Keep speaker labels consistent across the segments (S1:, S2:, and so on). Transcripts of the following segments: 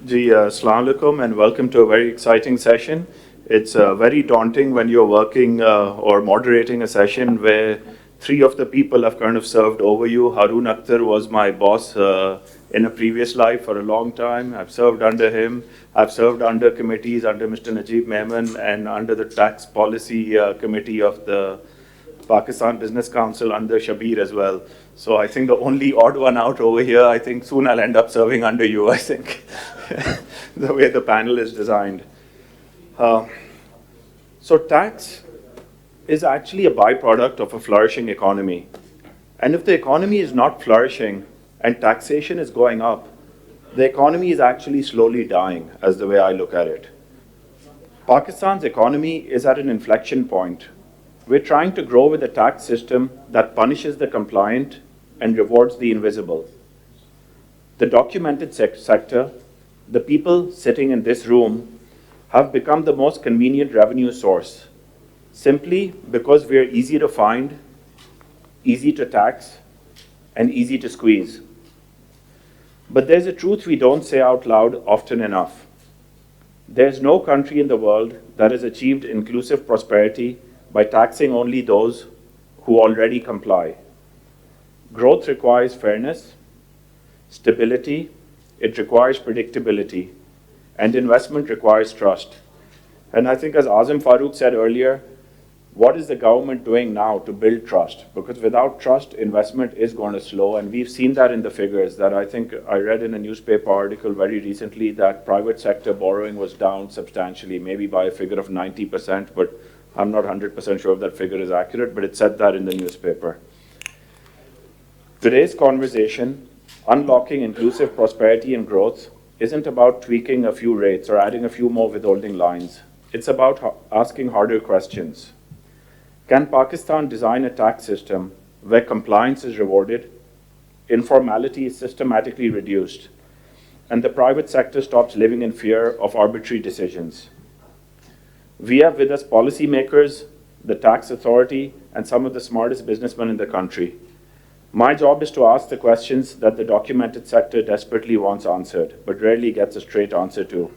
S1: Assalamu alaikum and welcome to a very exciting session. It's very daunting when you're working or moderating a session where three of the people have kind of served over you. Haroon Akhtar was my boss in a previous life for a long time. I've served under him. I've served under committees under Mr. Najeeb Memon and under the tax policy committee of the Pakistan Business Council under Shabbir as well. So I think the only odd one out over here, I think soon I'll end up serving under you, I think, the way the panel is designed. So tax is actually a byproduct of a flourishing economy. And if the economy is not flourishing and taxation is going up, the economy is actually slowly dying, as the way I look at it. Pakistan's economy is at an inflection point. We're trying to grow with a tax system that punishes the compliant and rewards the invisible. The documented sector, the people sitting in this room, have become the most convenient revenue source, simply because we're easy to find, easy to tax, and easy to squeeze. But there's a truth we don't say out loud often enough. There's no country in the world that has achieved inclusive prosperity by taxing only those who already comply. Growth requires fairness, stability, it requires predictability, and investment requires trust. And I think as Azam Farooq said earlier, what is the government doing now to build trust? Because without trust, investment is going to slow, and we've seen that in the figures that I think I read in a newspaper article very recently that private sector borrowing was down substantially, maybe by a figure of 90%, but I'm not 100% sure if that figure is accurate, but it said that in the newspaper. Today's conversation, unlocking inclusive prosperity and growth, isn't about tweaking a few rates or adding a few more withholding lines. It's about asking harder questions. Can Pakistan design a tax system where compliance is rewarded, informality is systematically reduced, and the private sector stops living in fear of arbitrary decisions? We have with us policymakers, the tax authority, and some of the smartest businessmen in the country. My job is to ask the questions that the documented sector desperately wants answered, but rarely gets a straight answer to.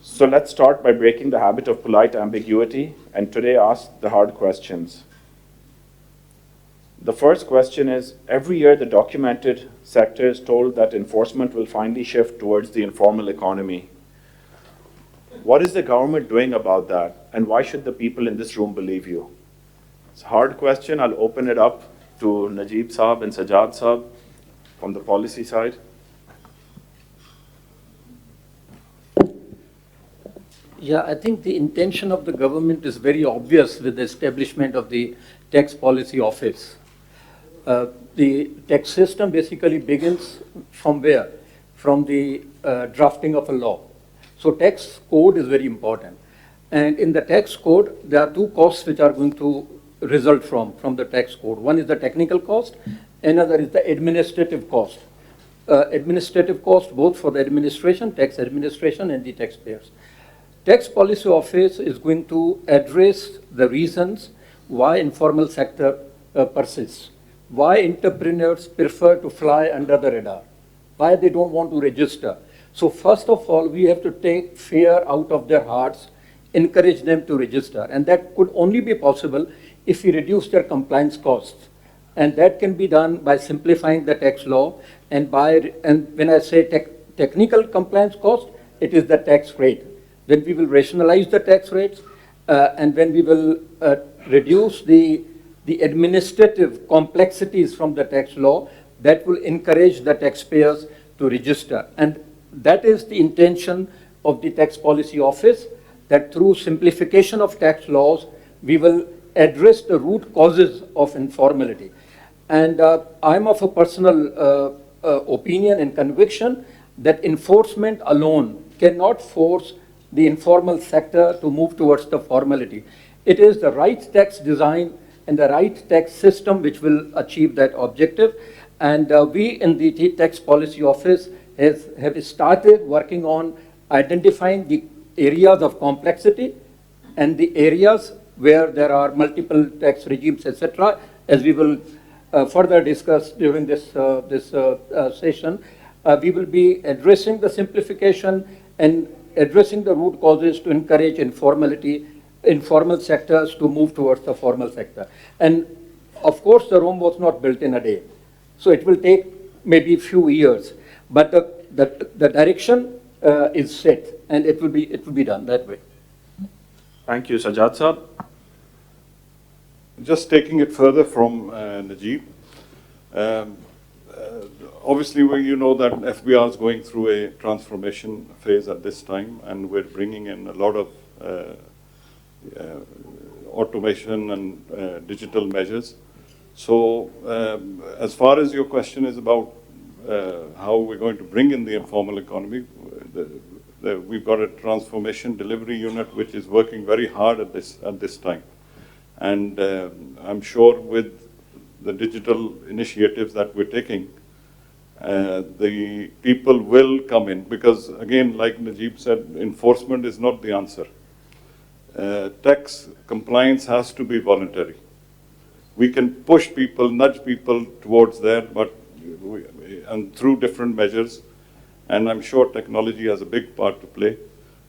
S1: So let's start by breaking the habit of polite ambiguity, and today ask the hard questions. The first question is, every year the documented sector is told that enforcement will finally shift towards the informal economy. What is the government doing about that, and why should the people in this room believe you? It's a hard question. I'll open it up to Najeeb Saab and Sajjad Saab from the policy side.
S2: Yeah, I think the intention of the government is very obvious with the establishment of the Tax Policy Office. The tax system basically begins from where? From the drafting of a law. So tax code is very important. And in the tax code, there are two costs which are going to result from the tax code. One is the technical cost, another is the administrative cost. Administrative cost both for the administration, tax administration, and the taxpayers. Tax Policy Office is going to address the reasons why informal sector persists, why entrepreneurs prefer to fly under the radar, why they don't want to register. So first of all, we have to take fear out of their hearts, encourage them to register. And that could only be possible if we reduce their compliance costs. And that can be done by simplifying the tax law. And when I say technical compliance cost, it is the tax rate. When we will rationalize the tax rates, and when we will reduce the administrative complexities from the tax law, that will encourage the taxpayers to register. And that is the intention of the Tax Policy Office, that through simplification of tax laws, we will address the root causes of informality. And I'm of a personal opinion and conviction that enforcement alone cannot force the informal sector to move towards the formality. It is the right tax design and the right tax system which will achieve that objective. And we in the Tax Policy Office have started working on identifying the areas of complexity and the areas where there are multiple tax regimes, etc., as we will further discuss during this session. We will be addressing the simplification and addressing the root causes to encourage informal sectors to move towards the formal sector. And of course, the Rome was not built in a day. So it will take maybe a few years. But the direction is set, and it will be done that way.
S1: Thank you, Sajjad sir.
S3: Just taking it further from Najeeb, obviously you know that FBR is going through a transformation phase at this time, and we're bringing in a lot of automation and digital measures. So as far as your question is about how we're going to bring in the informal economy, we've got a transformation delivery unit which is working very hard at this time. And I'm sure with the digital initiatives that we're taking, the people will come in, because again, like Najeeb said, enforcement is not the answer. Tax compliance has to be voluntary. We can push people, nudge people towards there, and through different measures, and I'm sure technology has a big part to play.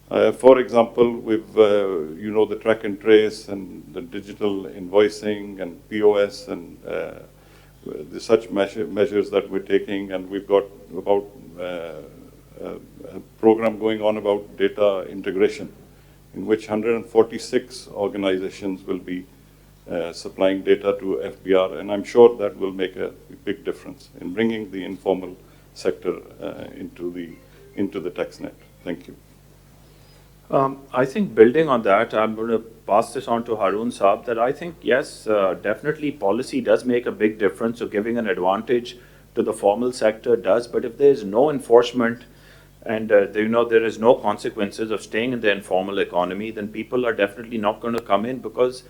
S3: For example, with the track and trace and the digital invoicing and POS and the such measures that we're taking, and we've got about a program going on about data integration, in which 146 organizations will be supplying data to FBR, and I'm sure that will make a big difference in bringing the informal sector into the tax net. Thank you.
S1: I think building on that, I'm going to pass this on to Haroon Saab, that I think, yes, definitely policy does make a big difference. So giving an advantage to the formal sector does, but if there is no enforcement and there is no consequences of staying in the informal economy, then people are definitely not going to come in, because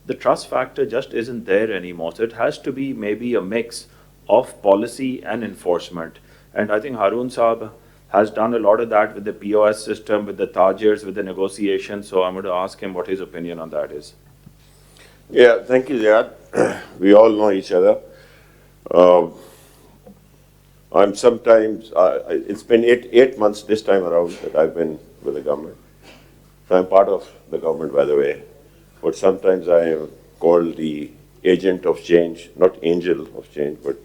S1: the trust factor just isn't there anymore. So it has to be maybe a mix of policy and enforcement. And I think Haroon Saab has done a lot of that with the POS system, with the Tajirs, with the negotiations. So I'm going to ask him what his opinion on that is.
S4: Yeah, thank you, Ziad. We all know each other. I'm sometimes, it's been eight months this time around that I've been with the government. So I'm part of the government, by the way. But sometimes I am called the agent of change, not angel of change, but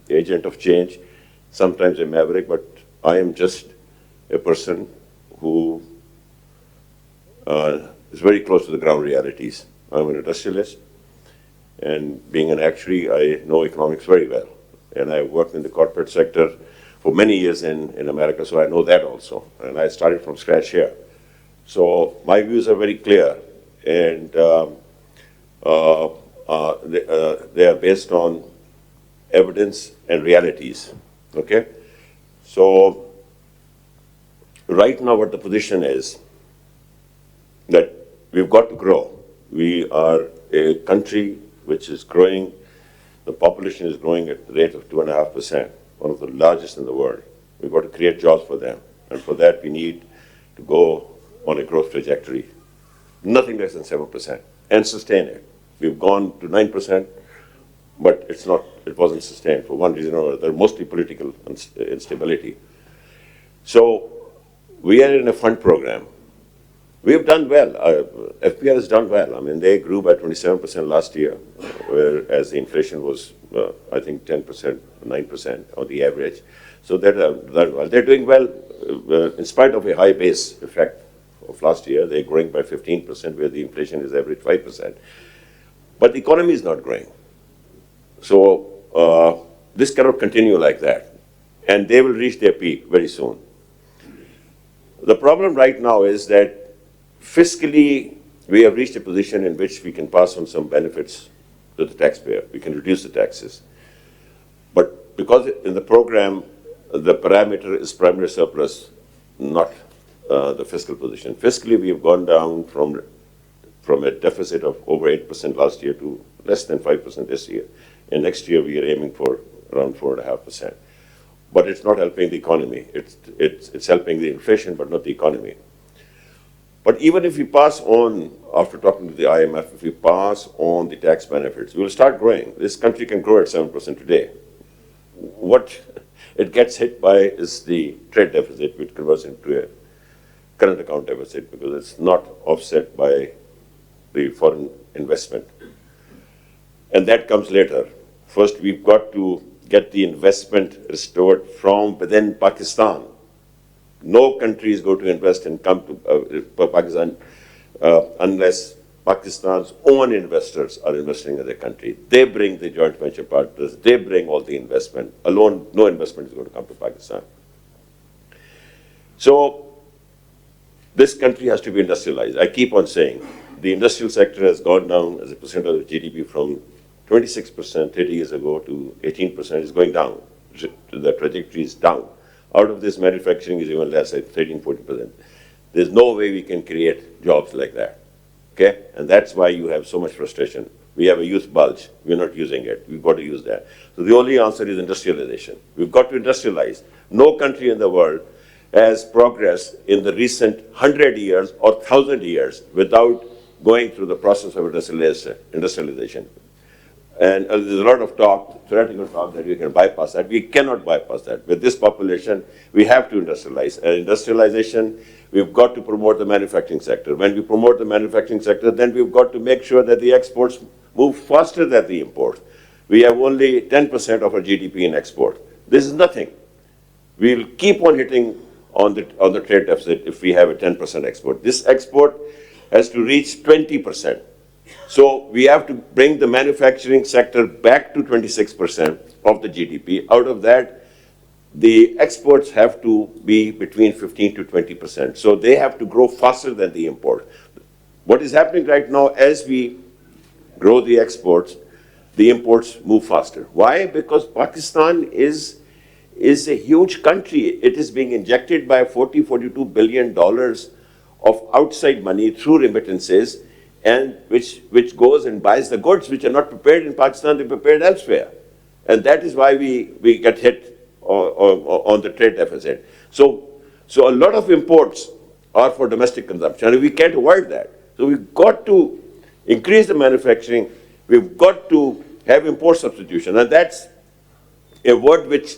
S4: agent of change. Sometimes a maverick, but I am just a person who is very close to the ground realities. I'm an industrialist, and being an actuary, I know economics very well. And I worked in the corporate sector for many years in America, so I know that also. And I started from scratch here. So my views are very clear, and they are based on evidence and realities, okay? So right now what the position is that we've got to grow. We are a country which is growing. The population is growing at the rate of 2.5%, one of the largest in the world. We've got to create jobs for them. And for that, we need to go on a growth trajectory, nothing less than 7%, and sustain it. We've gone to 9%, but it wasn't sustained for one reason or another, mostly political instability. So we are in a fund program. We've done well. FBR has done well. I mean, they grew by 27% last year, whereas the inflation was, I think, 10%, 9% on the average. So they're doing well in spite of a high base effect of last year. They're growing by 15%, where the inflation is average 5%. But the economy is not growing. So this cannot continue like that. And they will reach their peak very soon. The problem right now is that fiscally, we have reached a position in which we can pass on some benefits to the taxpayer. We can reduce the taxes. But because in the program, the parameter is primary surplus, not the fiscal position. Fiscally, we have gone down from a deficit of over 8% last year to less than 5% this year. And next year, we are aiming for around 4.5%. But it's not helping the economy. It's helping the inflation, but not the economy. But even if we pass on, after talking to the IMF, if we pass on the tax benefits, we will start growing. This country can grow at 7% today. it gets hit by is the trade deficit, which converts into a current account deficit because it's not offset by the foreign investment. And that comes later. First, we've got to get the investment restored from within Pakistan. No country is going to invest and come to Pakistan unless Pakistan's own investors are investing in the country. They bring the joint venture partners, they bring all the investment. Alone, no investment is going to come to Pakistan. So, this country has to be industrialized. I keep on saying, the industrial sector has gone down as a percentage of GDP from 26% 30 years ago to 18% is going down. The trajectory is down. Out of this, manufacturing is even less, at 13, 14%. There's no way we can create jobs like that, okay? And that's why you have so much frustration. We have a youth bulge. We're not using it. We've got to use that. So the only answer is industrialization. We've got to industrialize. No country in the world has progressed in the recent 100 years or 1,000 years without going through the process of industrialization. And there's a lot of talk, theoretical talk, that we can bypass that. We cannot bypass that. With this population, we have to industrialize. And industrialization, we've got to promote the manufacturing sector. When we promote the manufacturing sector, then we've got to make sure that the exports move faster than the imports. We have only 10% of our GDP in export. This is nothing. We'll keep on hitting on the trade deficit if we have a 10% export. This export has to reach 20%. So we have to bring the manufacturing sector back to 26% of the GDP. Out of that, the exports have to be between 15 to 20%. So they have to grow faster than the import. What is happening right now, as we grow the exports, the imports move faster. Why? Because Pakistan is a huge country. It is being injected by $42 billion of outside money through remittances, and which goes and buys the goods which are not prepared in Pakistan, they're prepared elsewhere. And that is why we get hit on the trade deficit. So a lot of imports are for domestic consumption, and we can't avoid that. So we've got to increase the manufacturing, we've got to have import substitution, and that's a word which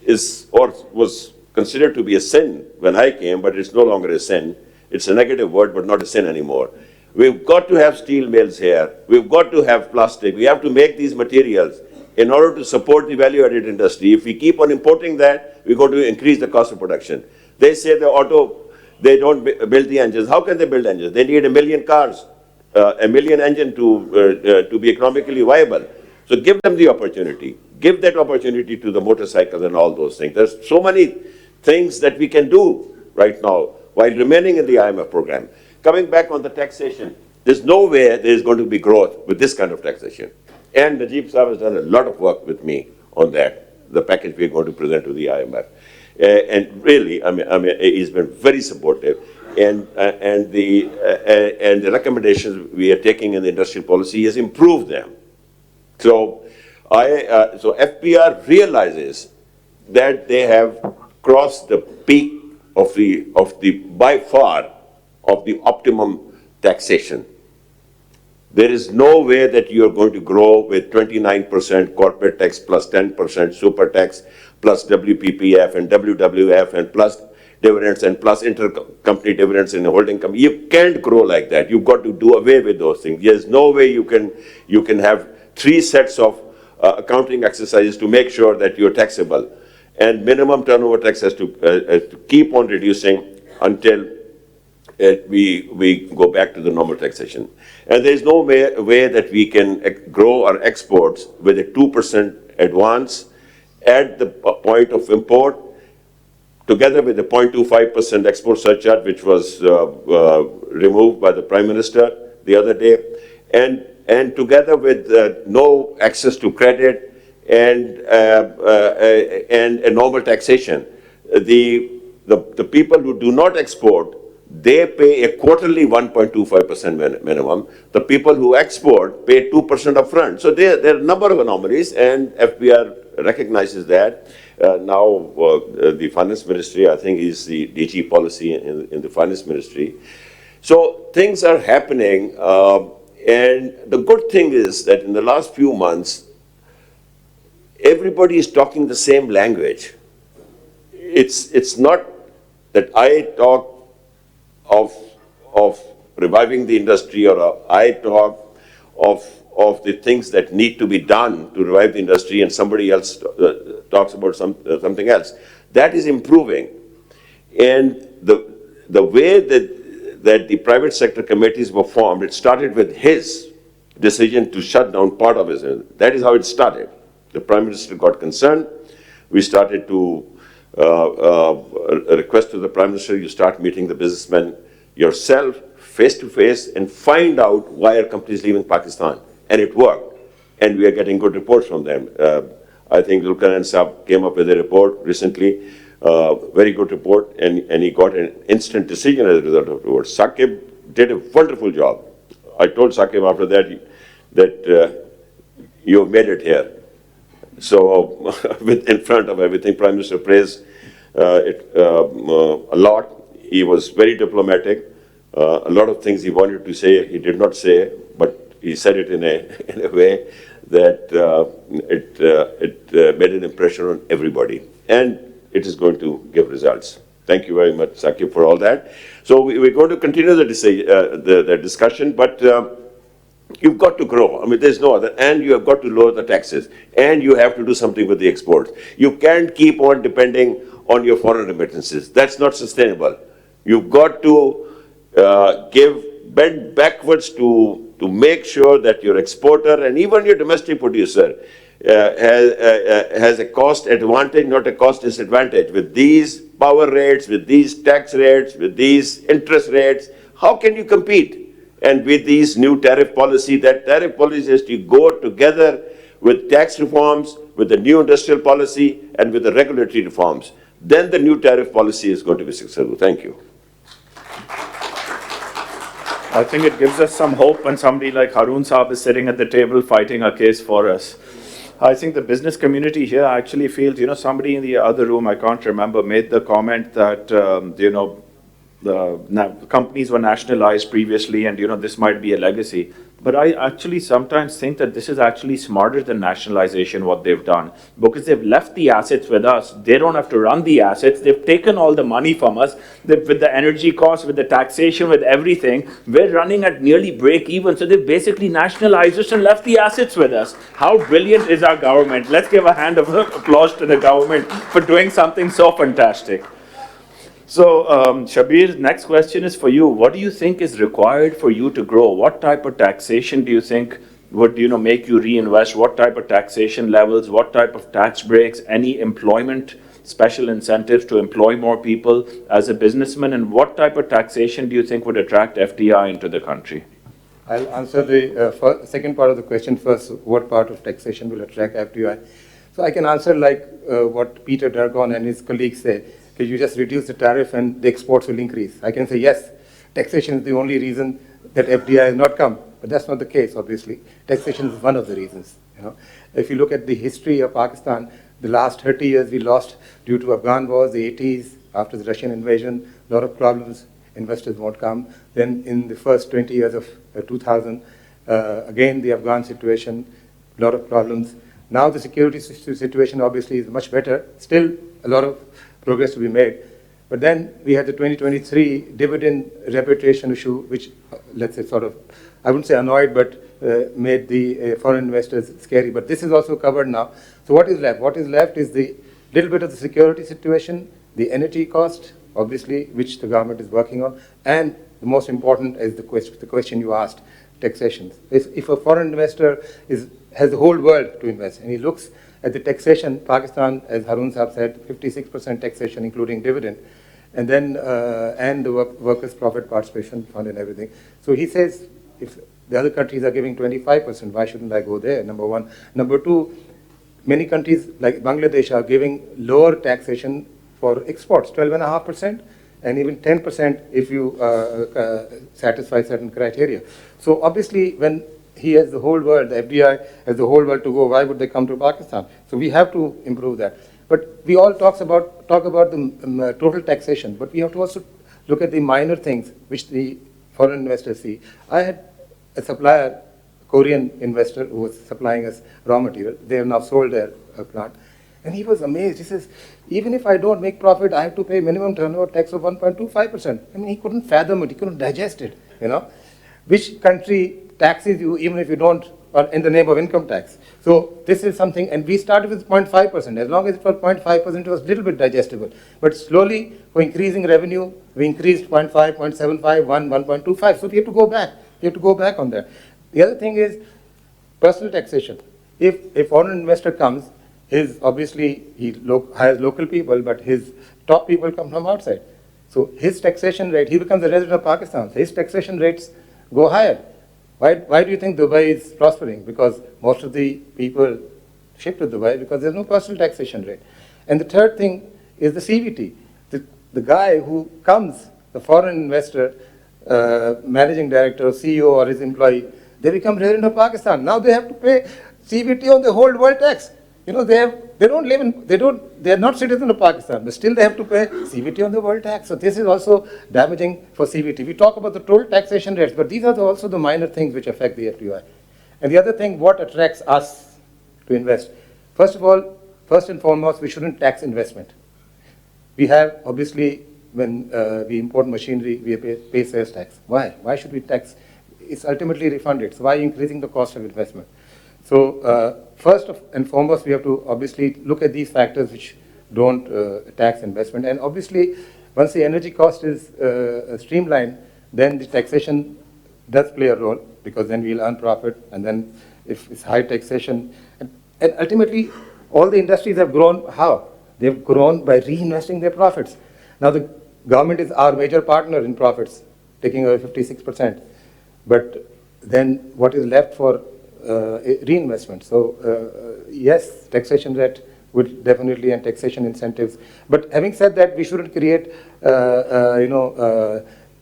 S4: is, or was considered to be a sin when I came, but it's no longer a sin. It's a negative word, but not a sin anymore. We've got to have steel mills here. We've got to have plastic. We have to make these materials in order to support the value-added industry. If we keep on importing that, we're going to increase the cost of production. They say the auto, they don't build the engines. How can they build engines? They need 1 million cars, 1 million engine to be economically viable. So give them the opportunity. Give that opportunity to the motorcycles and all those things. There's so many things that we can do right now while remaining in the IMF program. Coming back on the taxation, there's no way there's going to be growth with this kind of taxation. And Najeeb Sahab has done a lot of work with me on that, the package we're going to present to the IMF. And really, I mean, he's been very supportive. And the recommendations we are taking in the industrial policy has improved them. So FPR realizes that they have crossed the peak of the by far of the optimum taxation. There is no way that you are going to grow with 29% corporate tax plus 10% super tax plus WPPF and WWF and plus dividends and plus intercompany dividends in the holding company. You can't grow like that. You've got to do away with those things. There's no way you can have 3 sets of accounting exercises to make sure that you're taxable. And minimum turnover tax has to keep on reducing until we go back to the normal taxation. And there's no way that we can grow our exports with a 2% advance at the point of import, together with the 0.25% export surcharge, which was removed by the Prime Minister the other day, and together with no access to credit and a normal taxation. The people who do not export, they pay a quarterly 1.25% minimum. The people who export pay 2% upfront. So there are a number of anomalies, and FBR recognizes that. Now the Finance Ministry, I think, is the DG policy in the Finance Ministry. So things are happening, and the good thing is that in the last few months, everybody is talking the same language. it's not that I talk of reviving the industry, or I talk of the things that need to be done to revive the industry, and somebody else talks about something else. That is improving. And the way that the private sector committees were formed, it started with his decision to shut down part of his. That is how it started. The Prime Minister got concerned. We started to request to the Prime Minister, you start meeting the businessmen yourself, face to face, and find out why are companies leaving Pakistan. And it worked. And we are getting good reports from them. I think Zulkarnain Saab came up with a report recently, very good report, and he got an instant decision as a result of the report. Saqib did a wonderful job. I told Saqib after that you have made it here. So in front of everything, Prime Minister praised it a lot. He was very diplomatic. A lot of things he wanted to say, he did not say, but he said it in a way that it made an impression on everybody. And it is going to give results. Thank you very much, Saqib, for all that. So we're going to continue the discussion, but you've got to grow. I mean, there's no other. And you have got to lower the taxes. And you have to do something with the exports. You can't keep on depending on your foreign remittances. That's not sustainable. You've got to bend backwards to make sure that your exporter and even your domestic producer has a cost advantage, not a cost disadvantage. With these power rates, with these tax rates, with these interest rates, how can you compete? And with these new tariff policy, that tariff policy has to go together with tax reforms, with the new industrial policy, and with the regulatory reforms. Then the new tariff policy is going to be successful. Thank you.
S1: I think it gives us some hope when somebody like Haroon Saab is sitting at the table fighting a case for us. I think the business community here actually feels, somebody in the other room, I can't remember, made the comment that, the companies were nationalized previously and, this might be a legacy. But I actually sometimes think that this is actually smarter than nationalization, what they've done. Because they've left the assets with us. They don't have to run the assets. They've taken all the money from us. With the energy costs, with the taxation, with everything, we're running at nearly break even. So they've basically nationalized us and left the assets with us. How brilliant is our government? Let's give a hand of applause to the government for doing something so fantastic. So, Shabbir, next question is for you. What do you think is required for you to grow? What type of taxation do you think would, make you reinvest? What type of taxation levels? What type of tax breaks? Any employment special incentives to employ more people as a businessman? And what type of taxation do you think would attract FDI into the country?
S5: I'll answer the second part of the question first. What part of taxation will attract FDI? So I can answer like what Peter Dargon and his colleagues say. You just reduce the tariff and the exports will increase. I can say, yes, taxation is the only reason that FDI has not come. But that's not the case, obviously. Taxation is one of the reasons. If you look at the history of Pakistan, the last 30 years we lost due to Afghan wars, the 80s, after the Russian invasion, a lot of problems, investors won't come. Then in the first 20 years of 2000, again the Afghan situation, a lot of problems. Now the security situation obviously is much better. Still a lot of progress to be made. But then we had the 2023 dividend repatriation issue, which, let's say, sort of, I wouldn't say annoyed, but made the foreign investors scary. But this is also covered now. So what is left? What is left is the little bit of the security situation, the energy cost, obviously, which the government is working on, and the most important is the question you asked, taxation. If a foreign investor has the whole world to invest, and he looks at the taxation, Pakistan, as Haroon Saab said, 56% taxation, including dividend, and then and the workers' profit participation fund and everything. So he says, if the other countries are giving 25%, why shouldn't I go there? Number one. Number two, many countries like Bangladesh are giving lower taxation for exports, 12.5%, and even 10% if you satisfy certain criteria. So obviously, when he has the whole world, the FDI has the whole world to go, why would they come to Pakistan? So we have to improve that. But we all talk about the total taxation, but we have to also look at the minor things which the foreign investors see. I had a supplier, Korean investor, who was supplying us raw material. They have now sold their plant. And he was amazed. He says, even if I don't make profit, I have to pay minimum turnover tax of 1.25%. I mean, he couldn't fathom it. He couldn't digest it, Which country taxes you even if you don't, or in the name of income tax? So this is something, and we started with 0.5%. As long as it was 0.5%, it was a little bit digestible. But slowly, for increasing revenue, we increased 0.5, 0.75, 1, 1.25. So we have to go back. We have to go back on that. The other thing is personal taxation. If a foreign investor comes, obviously he hires local people, but his top people come from outside. So his taxation rate, he becomes a resident of Pakistan. So his taxation rates go higher. Why do you think Dubai is prospering? Because most of the people ship to Dubai because there's no personal taxation rate. And the third thing is the CVT. The guy who comes, the foreign investor, managing director, CEO, or his employee, they become resident of Pakistan. Now they have to pay CVT on the whole world tax. They are not citizens of Pakistan, but still they have to pay CVT on the world tax. So this is also damaging for CVT. We talk about the total taxation rates, but these are also the minor things which affect the FDI. And the other thing, what attracts us to invest? First of all, first and foremost, we shouldn't tax investment. We have, obviously, when we import machinery, we pay sales tax. Why? Why should we tax? It's ultimately refunded. So why increasing the cost of investment? So first and foremost, we have to obviously look at these factors which don't tax investment. And obviously, once the energy cost is streamlined, then the taxation does play a role, because then we'll earn profit. And then if it's high taxation, and ultimately, all the industries have grown how? They've grown by reinvesting their profits. Now the government is our major partner in profits, taking away 56%. But then what is left for reinvestment? So yes, taxation rate would definitely, and taxation incentives. But having said that, we shouldn't create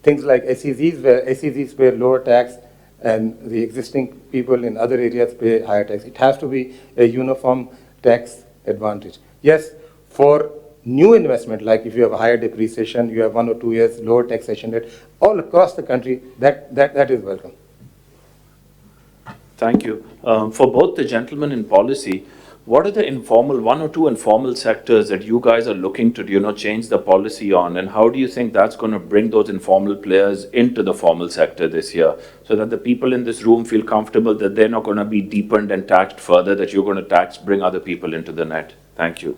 S5: things like SEZs, where SEZs pay lower tax and the existing people in other areas pay higher tax. It has to be a uniform tax advantage. Yes, for new investment, like if you have a higher depreciation, you have 1 or 2 years lower taxation rate, all across the country, that is welcome.
S1: Thank you. For both the gentlemen in policy, what are the informal, 1 or 2 informal sectors that you guys are looking to, change the policy on, and how do you think that's going to bring those informal players into the formal sector this year, so that the people in this room feel comfortable that they're not going to be deepened and taxed further, that you're going to bring other people into the net? Thank you.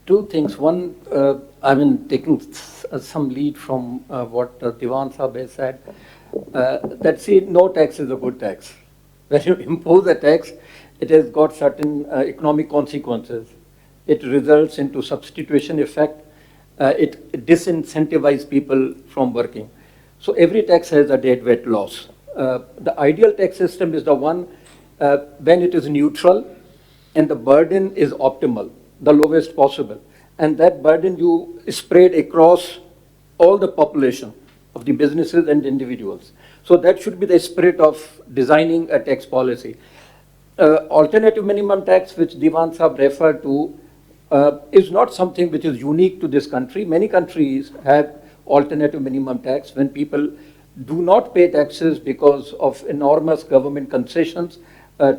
S2: Two things. One, I've been taking some lead from what Diwan Sahab has said, that see, no tax is a good tax. When you impose a tax, it has got certain economic consequences. It results into substitution effect. It disincentivizes people from working. So every tax has a dead weight loss. The ideal tax system is the one when it is neutral and the burden is optimal, the lowest possible. And that burden you spread across all the population of the businesses and individuals. So that should be the spirit of designing a tax policy. Alternative minimum tax, which Diwan Sahab referred to, is not something which is unique to this country. Many countries have alternative minimum tax when people do not pay taxes because of enormous government concessions,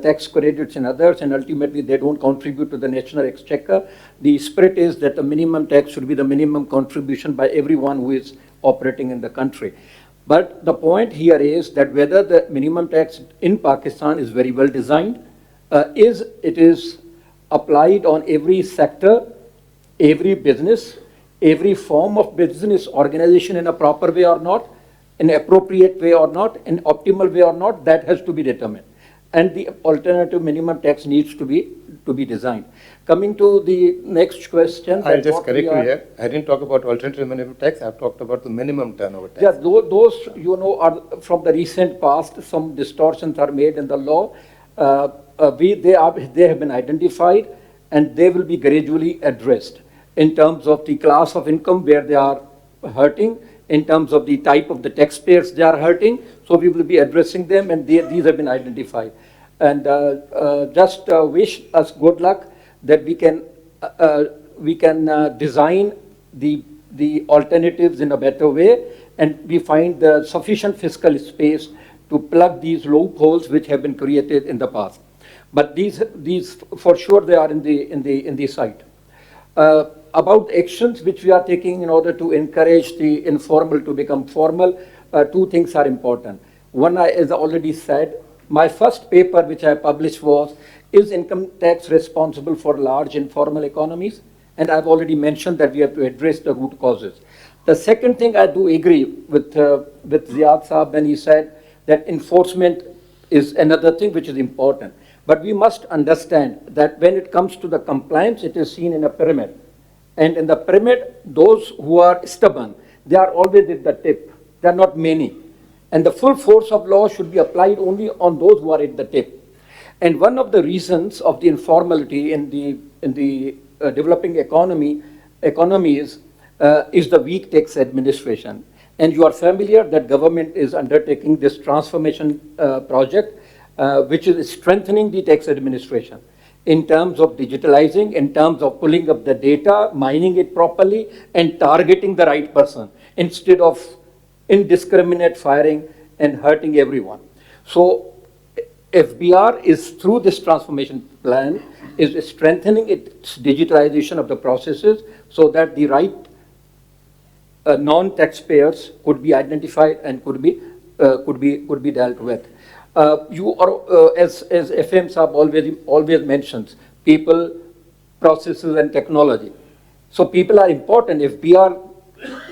S2: tax credits and others, and ultimately they don't contribute to the national exchequer. The spirit is that the minimum tax should be the minimum contribution by everyone who is operating in the country. But the point here is that whether the minimum tax in Pakistan is very well designed, it is applied on every sector, every business, every form of business organization in a proper way or not, an appropriate way or not, an optimal way or not, that has to be determined. And the alternative minimum tax needs to be designed. Coming to the next question.
S5: I'll just correct you here. I didn't talk about alternative minimum tax. I've talked about the minimum turnover tax.
S2: Yeah, those are from the recent past. Some distortions are made in the law. They have been identified, and they will be gradually addressed in terms of the class of income where they are hurting, in terms of the type of the taxpayers they are hurting. So we will be addressing them, and these have been identified. And just wish us good luck that we can design the alternatives in a better way, and we find the sufficient fiscal space to plug these loopholes which have been created in the past. But these for sure, they are in the site. About actions which we are taking in order to encourage the informal to become formal, two things are important. One, as I already said, my first paper which I published was, is income tax responsible for large informal economies? And I've already mentioned that we have to address the root causes. The second thing, I do agree with Ziad Saab when he said that enforcement is another thing which is important. But we must understand that when it comes to the compliance, it is seen in a pyramid. And in the pyramid, those who are stubborn, they are always at the tip. There are not many. And the full force of law should be applied only on those who are at the tip. And one of the reasons of the informality in the developing economies is the weak tax administration. And you are familiar that government is undertaking this transformation project, which is strengthening the tax administration in terms of digitalizing, in terms of pulling up the data, mining it properly, and targeting the right person instead of indiscriminate firing and hurting everyone. So FBR is, through this transformation plan, is strengthening its digitalization of the processes so that the right non-taxpayers could be identified and could be dealt with. You are, as FM Saab always mentions, people, processes, and technology. So people are important. If BR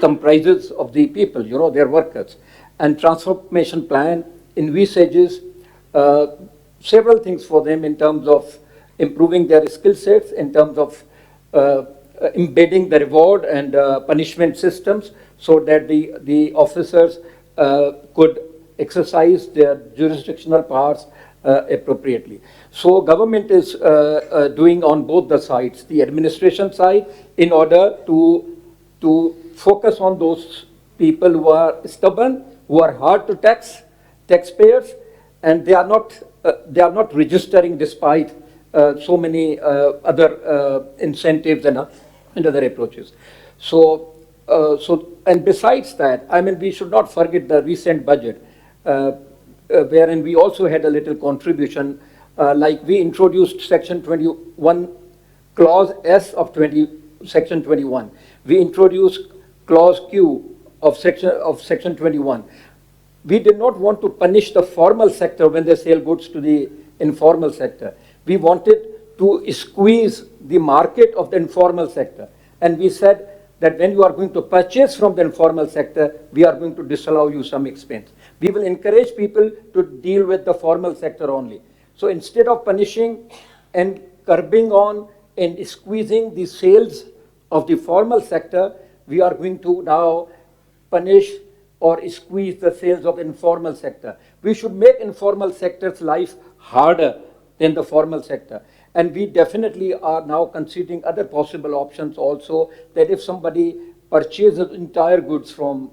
S2: comprises of the people, their workers, and transformation plan envisages several things for them in terms of improving their skill sets, in terms of embedding the reward and punishment systems so that the officers could exercise their jurisdictional powers appropriately. So government is doing on both the sides, the administration side, in order to focus on those people who are stubborn, who are hard to taxpayers, and they are not registering despite so many other incentives and other approaches. So and besides that, I mean, we should not forget the recent budget, wherein we also had a little contribution, like we introduced Section 21, Clause S of Section 21. We introduced Clause Q of Section 21. We did not want to punish the formal sector when they sell goods to the informal sector. We wanted to squeeze the market of the informal sector. And we said that when you are going to purchase from the informal sector, we are going to disallow you some expense. We will encourage people to deal with the formal sector only. So instead of punishing and curbing on and squeezing the sales of the formal sector, we are going to now punish or squeeze the sales of informal sector. We should make informal sector's life harder than the formal sector. And we definitely are now considering other possible options also, that if somebody purchases entire goods from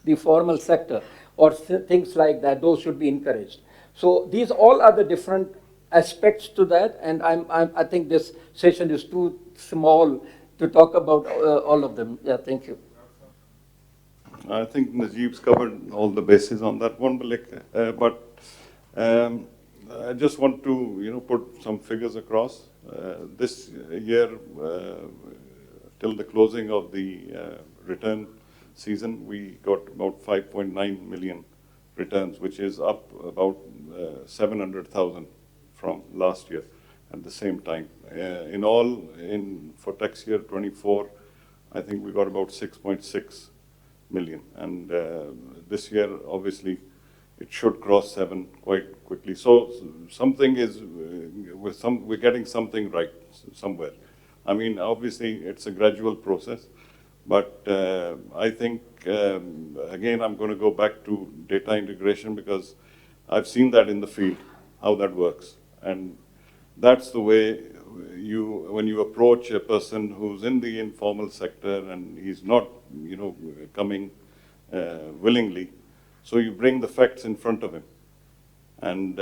S2: the formal sector or things like that, those should be encouraged. So these all are the different aspects to that, and I think this session is too small to talk about all of them. Yeah, thank you.
S3: I think Najeeb's covered all the bases on that one, but I just want to, put some figures across. This year, till the closing of the return season, we got about 5.9 million returns, which is up about 700,000 from last year at the same time. In all, for tax year 24, I think we got about 6.6 million. And this year, obviously, it should cross 7 quite quickly. So something is, we're getting something right somewhere. I mean, obviously, it's a gradual process. But I think, again, I'm going to go back to data integration because I've seen that in the field, how that works. And that's the way when you approach a person who's in the informal sector and he's not, coming willingly. So you bring the facts in front of him and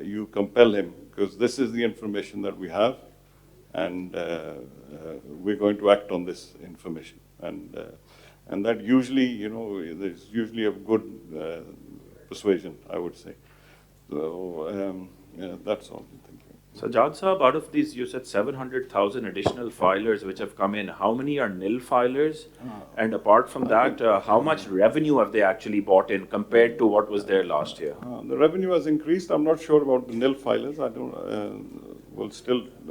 S3: you compel him, because this is the information that we have, and we're going to act on this information. And that usually, there's usually a good persuasion, I would say. So, yeah, that's all. Thank you.
S1: Sajjad Saab, out of these, you said 700,000 additional filers which have come in. How many are nil filers? And apart from that, how much revenue have they actually bought in compared to what was there last year?
S3: The revenue has increased. I'm not sure about the nil filers. I don't,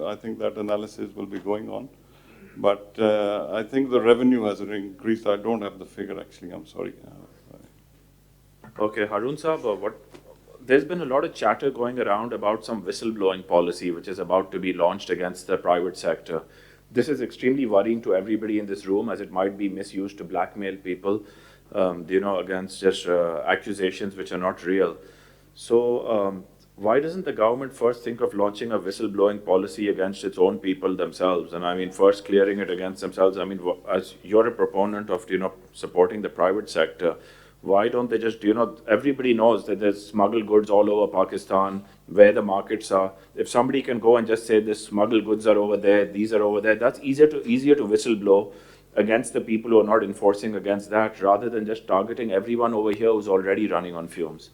S3: I think that analysis will be going on. But I think the revenue has increased. I don't have the figure actually. I'm sorry.
S1: Okay, Haroon Saab, there's been a lot of chatter going around about some whistleblowing policy which is about to be launched against the private sector. This is extremely worrying to everybody in this room as it might be misused to blackmail people, against just accusations which are not real. So why doesn't the government first think of launching a whistleblowing policy against its own people themselves? And I mean, first clearing it against themselves. I mean, as you're a proponent of, supporting the private sector, why don't they just, everybody knows that there's smuggled goods all over Pakistan, where the markets are. If somebody can go and just say this smuggled goods are over there, these are over there, that's easier to whistleblow against the people who are not enforcing against that, rather than just targeting everyone over here who's already running on fumes.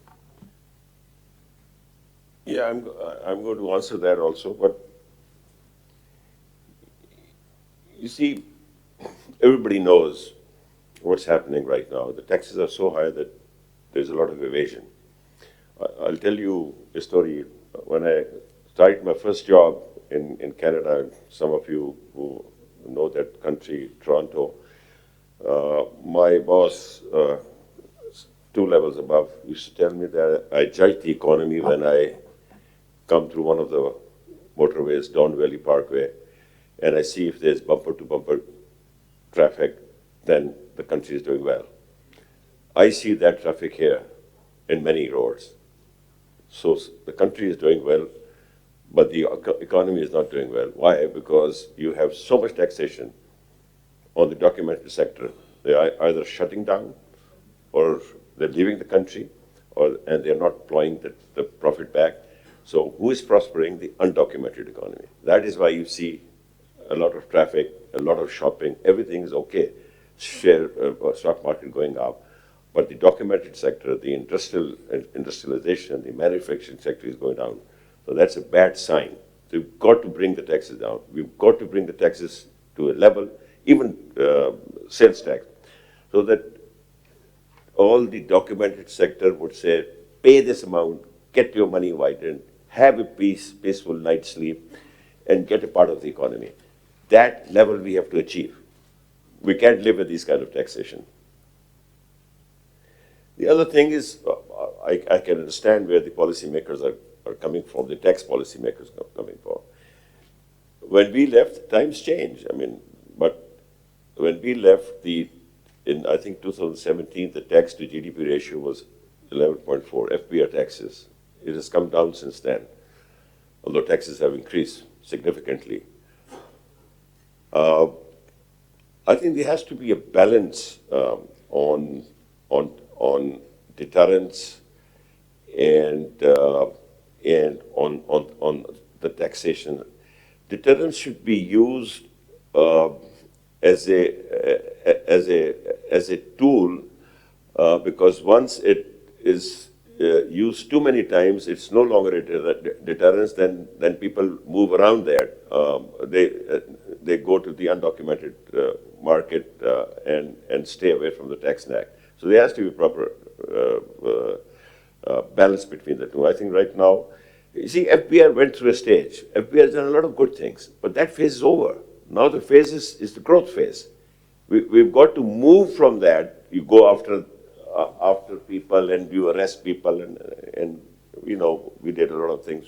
S4: Yeah, I'm going to answer that also, but you see, everybody knows what's happening right now. The taxes are so high that there's a lot of evasion. I'll tell you a story. When I started my first job in Canada, some of you who know that country, Toronto, my boss, 2 levels above, used to tell me that I judge the economy when I come through one of the motorways, Don Valley Parkway, and I see if there's bumper-to-bumper traffic, then the country is doing well. I see that traffic here in many roads. So the country is doing well, but the economy is not doing well. Why? Because you have so much taxation on the documented sector. They are either shutting down, or they're leaving the country, and they're not plowing the profit back. So who is prospering? The undocumented economy. That is why you see a lot of traffic, a lot of shopping, everything is okay. Stock market going up, but the documented sector, the industrialization, the manufacturing sector is going down. So that's a bad sign. So we've got to bring the taxes down. We've got to bring the taxes to a level, even sales tax, so that all the documented sector would say, pay this amount, get your money widened, have a peaceful night's sleep, and get a part of the economy. That level we have to achieve. We can't live with these kind of taxation. The other thing is, I can understand where the policymakers are coming from, the tax policymakers are coming from. When we left, times changed. I mean, but when we left, in I think 2017, the tax to GDP ratio was 11.4, FBR taxes. It has come down since then, although taxes have increased significantly. I think there has to be a balance on deterrence and on the taxation. Deterrence should be used as a tool because once it is used too many times, it's no longer a deterrence. Then people move around there. They go to the undocumented market and stay away from the tax nag. So there has to be proper balance between the two. I think right now, you see, FBR went through a stage. FBR has done a lot of good things, but that phase is over. Now the phase is the growth phase. We've got to move from that. You go after people and you arrest people, and we did a lot of things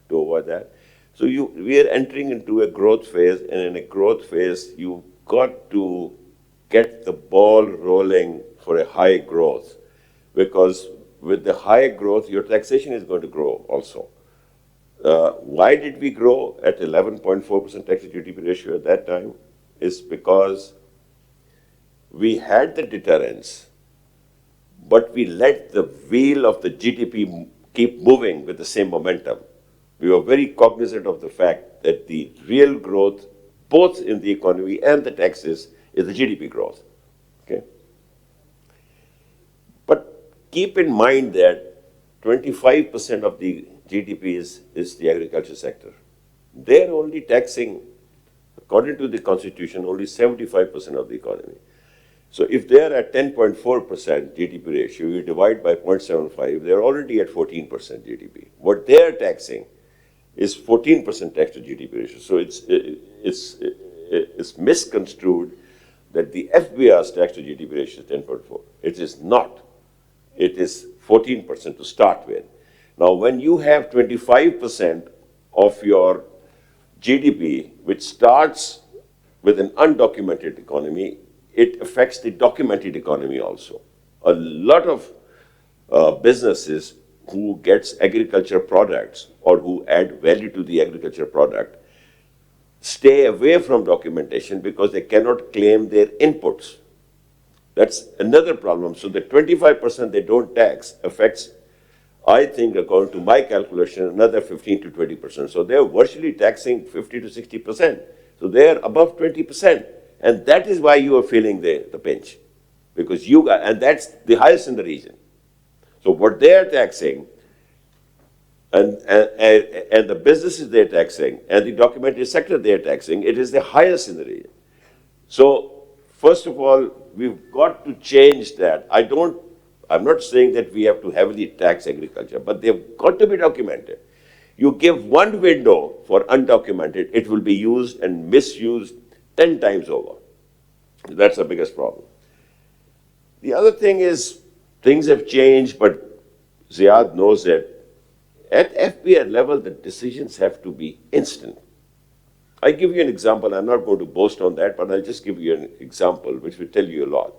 S4: to avoid that. So we are entering into a growth phase, and in a growth phase, you've got to get the ball rolling for a high growth, because with the high growth, your taxation is going to grow also. Why did we grow at 11.4% tax to GDP ratio at that time? Is because we had the deterrence, but we let the wheel of the GDP keep moving with the same momentum. We were very cognizant of the fact that the real growth, both in the economy and the taxes, is the GDP growth. Okay? But keep in mind that 25% of the GDP is the agriculture sector. They're only taxing, according to the constitution, only 75% of the economy. So if they're at 10.4% GDP ratio, you divide by 0.75, they're already at 14% GDP. What they're taxing is 14% tax to GDP ratio. So it's misconstrued that the FBR's tax to GDP ratio is 10.4. It is not. It is 14% to start with. Now, when you have 25% of your GDP, which starts with an undocumented economy, it affects the documented economy also. A lot of businesses who gets agriculture products or who add value to the agriculture product stay away from documentation because they cannot claim their inputs. That's another problem. So the 25% they don't tax affects, I think, according to my calculation, another 15 to 20%. So they're virtually taxing 50 to 60%. So they're above 20%. And that is why you are feeling the pinch. Because you got, and that's the highest in the region. So what they're taxing, and the businesses they're taxing, and the documented sector they're taxing, it is the highest in the region. So first of all, we've got to change that. I'm not saying that we have to heavily tax agriculture, but they've got to be documented. You give one window for undocumented, it will be used and misused 10 times over. That's the biggest problem. The other thing is, things have changed, but Ziad knows that at FBR level, the decisions have to be instant. I give you an example. I'm not going to boast on that, but I'll just give you an example which will tell you a lot.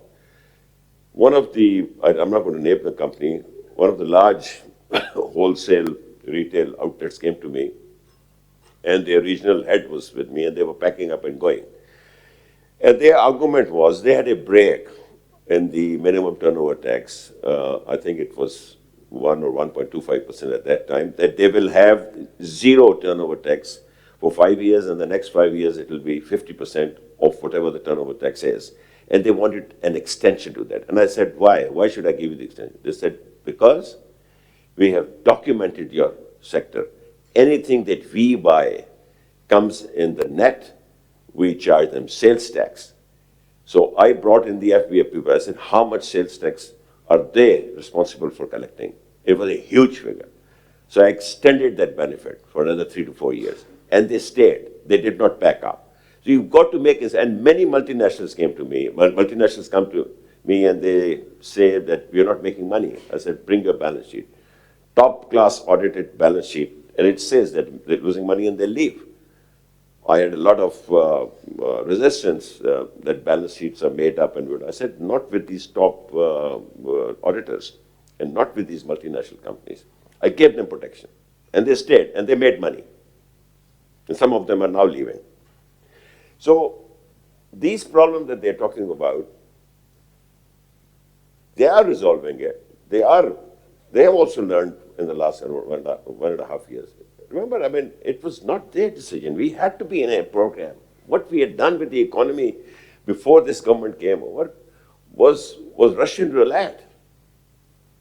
S4: One of the, I'm not going to name the company, one of the large wholesale retail outlets came to me, and their regional head was with me, and they were packing up and going. And their argument was they had a break in the minimum turnover tax. I think it was 1 or 1.25% at that time, that they will have zero turnover tax for 5 years, and the next 5 years it will be 50% of whatever the turnover tax is. And they wanted an extension to that. And I said, why? Why should I give you the extension? They said, because we have documented your sector. Anything that we buy comes in the net, we charge them sales tax. So I brought in the FBA people. I said, how much sales tax are they responsible for collecting? It was a huge figure. So I extended that benefit for another 3 to 4 years. And they stayed. They did not back up. So you've got to make it, and many multinationals came to me. Multinationals come to me and they say that we're not making money. I said, bring your balance sheet. Top class audited balance sheet. And it says that they're losing money and they leave. I had a lot of resistance that balance sheets are made up and good. I said, not with these top auditors and not with these multinational companies. I gave them protection and they stayed and they made money. And some of them are now leaving. So these problems that they're talking about, they are resolving it. They have also learned in the last 1.5 years. Remember, I mean, it was not their decision. We had to be in a program. What we had done with the economy before this government came over was Russian roulette.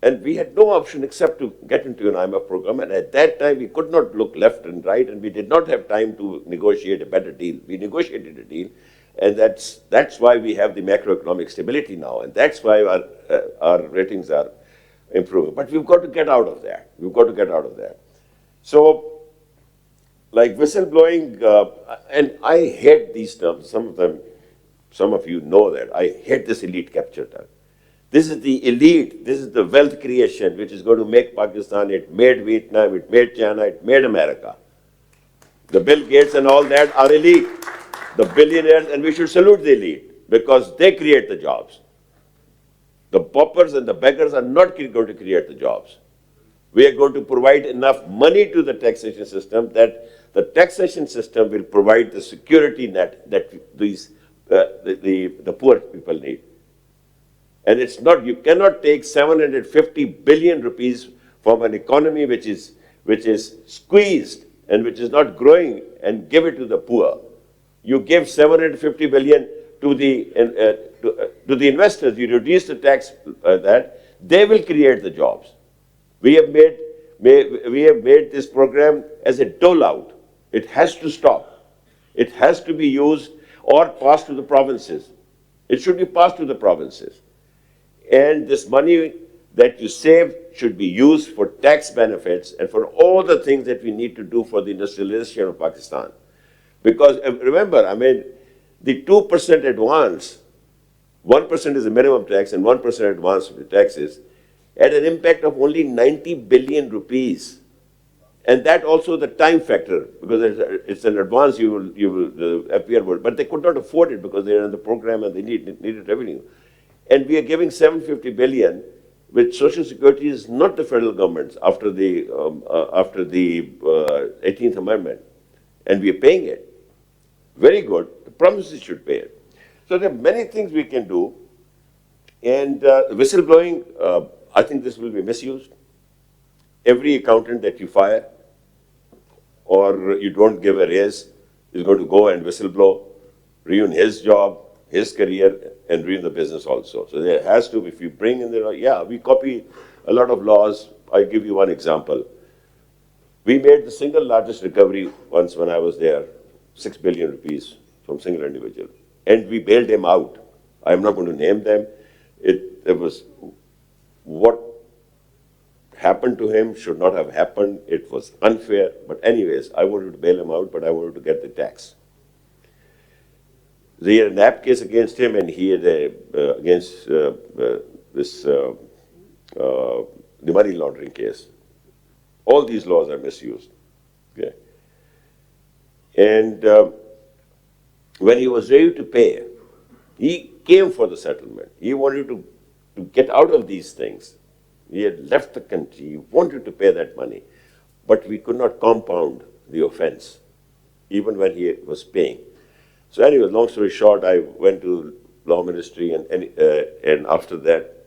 S4: And we had no option except to get into an IMF program. And at that time, we could not look left and right, and we did not have time to negotiate a better deal. We negotiated a deal, and that's why we have the macroeconomic stability now, and that's why our ratings are improving. But we've got to get out of that. We've got to get out of that. So, like whistleblowing, and I hate these terms. Some of you know that. I hate this elite capture term. This is the elite, this is the wealth creation which is going to make Pakistan. It made Vietnam, it made China, it made America. The Bill Gates and all that are elite. The billionaires, and we should salute the elite because they create the jobs. The paupers and the beggars are not going to create the jobs. We are going to provide enough money to the taxation system that the taxation system will provide the security net that the poor people need. And it's not, you cannot take 750 billion rupees from an economy which is squeezed and which is not growing and give it to the poor. You give 750 billion to the investors. You reduce the tax that. They will create the jobs. We have made this program as a dole-out. It has to stop. It has to be used or passed to the provinces. It should be passed to the provinces. And this money that you save should be used for tax benefits and for all the things that we need to do for the industrialization of Pakistan. Because remember, I mean, the 2% advance, 1% is the minimum tax and 1% advance of the taxes, had an impact of only 90 billion rupees. And that also the time factor, because it's an advance the FPR would, but they could not afford it because they're in the program and they needed revenue. And we are giving 750 billion, which Social Security is not the federal government's after the 18th Amendment. And we are paying it. Very good. The provinces should pay it. So there are many things we can do. And whistleblowing, I think this will be misused. Every accountant that you fire or you don't give a raise is going to go and whistleblow, ruin his job, his career, and ruin the business also. So there has to, if you bring in the, yeah, we copy a lot of laws. I'll give you one example. We made the single largest recovery once when I was there, 6 billion rupees from single individual. And we bailed him out. I'm not going to name them. It was what happened to him should not have happened. It was unfair. But anyways, I wanted to bail him out, but I wanted to get the tax. They had a NAP case against him, and he had against the money laundering case. All these laws are misused. Okay. And when he was ready to pay, he came for the settlement. He wanted to get out of these things. He had left the country. He wanted to pay that money. But we could not compound the offense, even when he was paying. So anyway, long story short, I went to law ministry, and after that,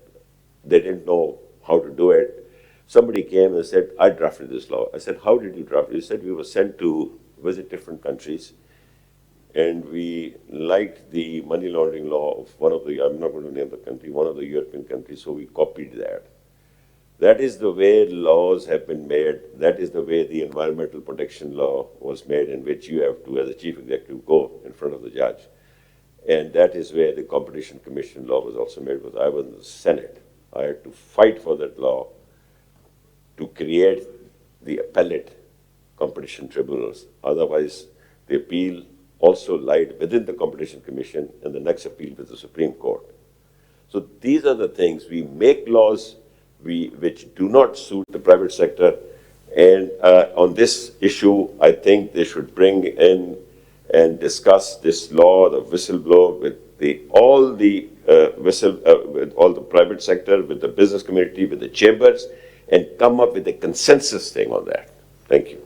S4: they didn't know how to do it. Somebody came and said, I drafted this law. I said, how did you draft it? He said, we were sent to visit different countries, and we liked the money laundering law of one of the, I'm not going to name the country, one of the European countries, so we copied that. That is the way laws have been made. That is the way the environmental protection law was made, in which you have to, as a chief executive, go in front of the judge. And that is where the Competition Commission law was also made. Because I was in the Senate. I had to fight for that law to create the appellate competition tribunals. Otherwise, the appeal also lied within the Competition Commission and the next appeal with the Supreme Court. So these are the things. We make laws which do not suit the private sector. And on this issue, I think they should bring in and discuss this law, the whistleblower, with all the private sector, with the business community, with the chambers, and come up with a consensus thing on that. Thank you.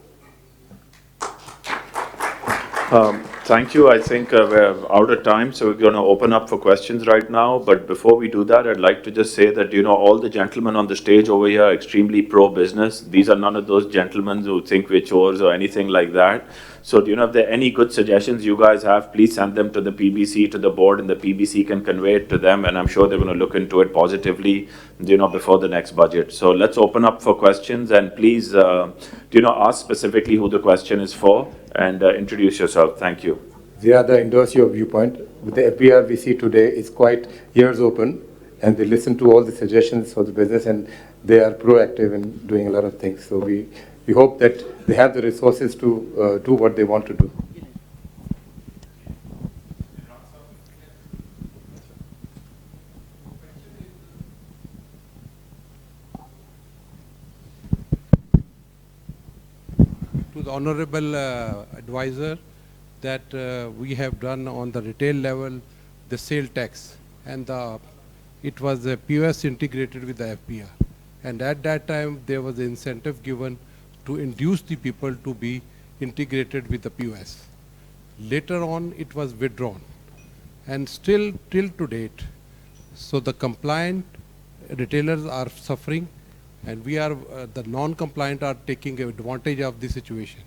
S1: Thank you. I think we're out of time, so we're going to open up for questions right now. But before we do that, I'd like to just say that, all the gentlemen on the stage over here are extremely pro-business. These are none of those gentlemen who think we're chores or anything like that. So, if there are any good suggestions you guys have, please send them to the PBC, to the board, and the PBC can convey it to them. And I'm sure they're going to look into it positively, before the next budget. So let's open up for questions, and please, ask specifically who the question is for, and introduce yourself. Thank you.
S5: Ziad, I endorse your viewpoint. With the FPR we see today is quite ears open, and they listen to all the suggestions for the business, and they are proactive in doing a lot of things. So we hope that they have the resources to do what they want to do.
S6: To the honorable advisor, that we have done on the retail level the sale tax, and it was the POS integrated with the FPR, and at that time there was an incentive given to induce the people to be integrated with the POS. Later on it was withdrawn, and still till to date, so the compliant retailers are suffering, and we are the non-compliant are taking advantage of the situation.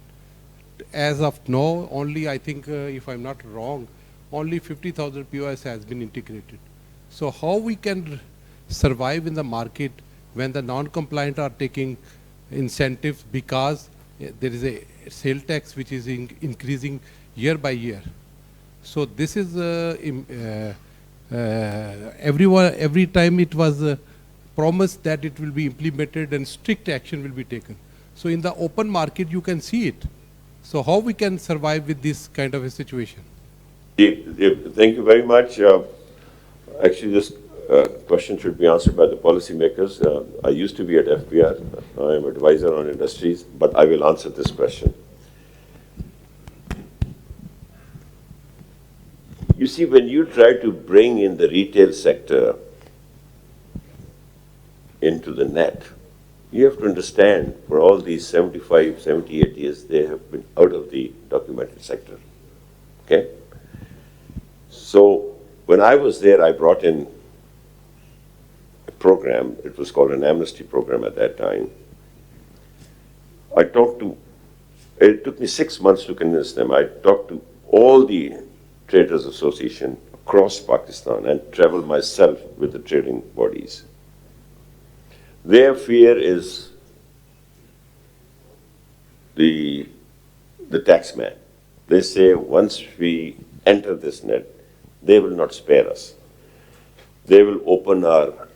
S6: As of now, only, I think, if I'm not wrong, only 50,000 POS has been integrated. So how we can survive in the market when the non-compliant are taking incentives because there is a sale tax which is increasing year by year. So this is every time it was promised that it will be implemented and strict action will be taken. So in the open market you can see it. So how we can survive with this kind of a situation?
S4: Thank you very much. Actually, this question should be answered by the policymakers. I used to be at FBR. I am advisor on industries, but I will answer this question. You see, when you try to bring in the retail sector into the net, you have to understand for all these 75, 78 years, they have been out of the documented sector. Okay? So when I was there, I brought in a program. It was called an amnesty program at that time. It took me 6 months to convince them. I talked to all the Traders Association across Pakistan and traveled myself with the trading bodies. Their fear is the taxman. They say once we enter this net, they will not spare us. They will open our